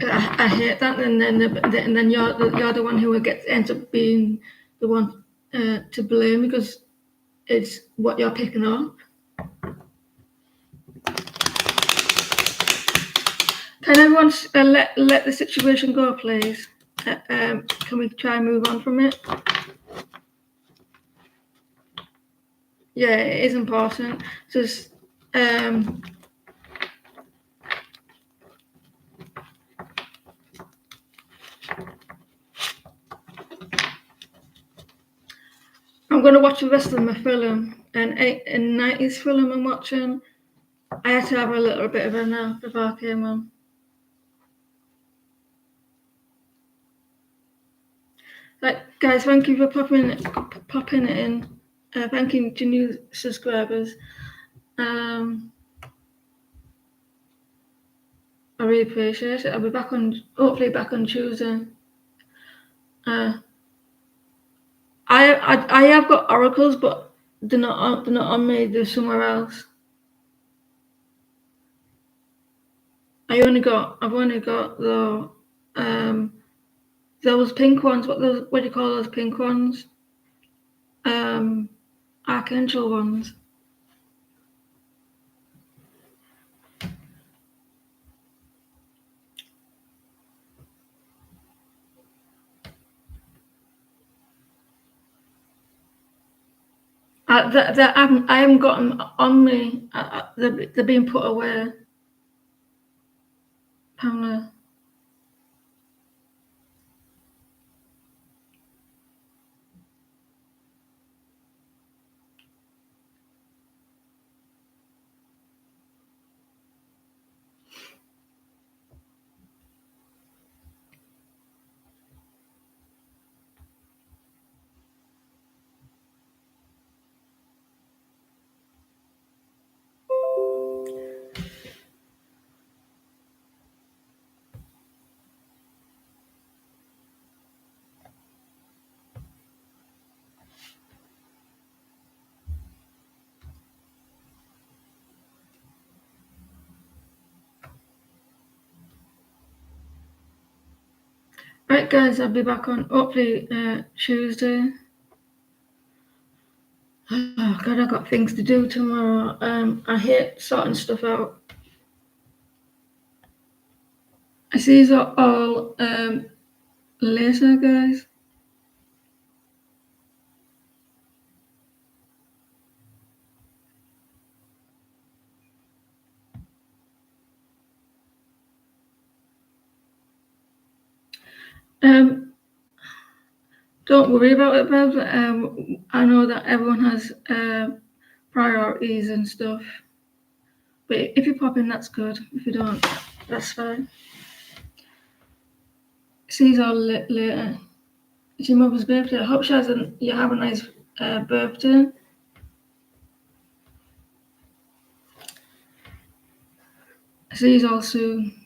I hate that, and then you're the one who ends up being the one to blame because it's what you're picking up. Can everyone let the situation go, please? Can we try and move on from it? Yeah, it is important. Just I'm going to watch the rest of my film, and 90s film I'm watching. I had to have a little bit of a nap before I came on. Like, guys, thank you for popping it in. Thank you to new subscribers. I really appreciate it. I'll be hopefully back on Tuesday. I have got oracles, but they're not on me. They're somewhere else. I've only got those pink ones. What do you call those pink ones? Archangel ones. I haven't got them on me. They're being put away. Pamela. Right, guys, I'll be back on hopefully Tuesday. Oh God, I got things to do tomorrow. I hate sorting stuff out. I see you all later, guys. Don't worry about it, Bev. I know that everyone has priorities and stuff. But if you pop in, that's good. If you don't, that's fine. See you all later. It's your mother's birthday. I hope you have a nice birthday. See you all soon.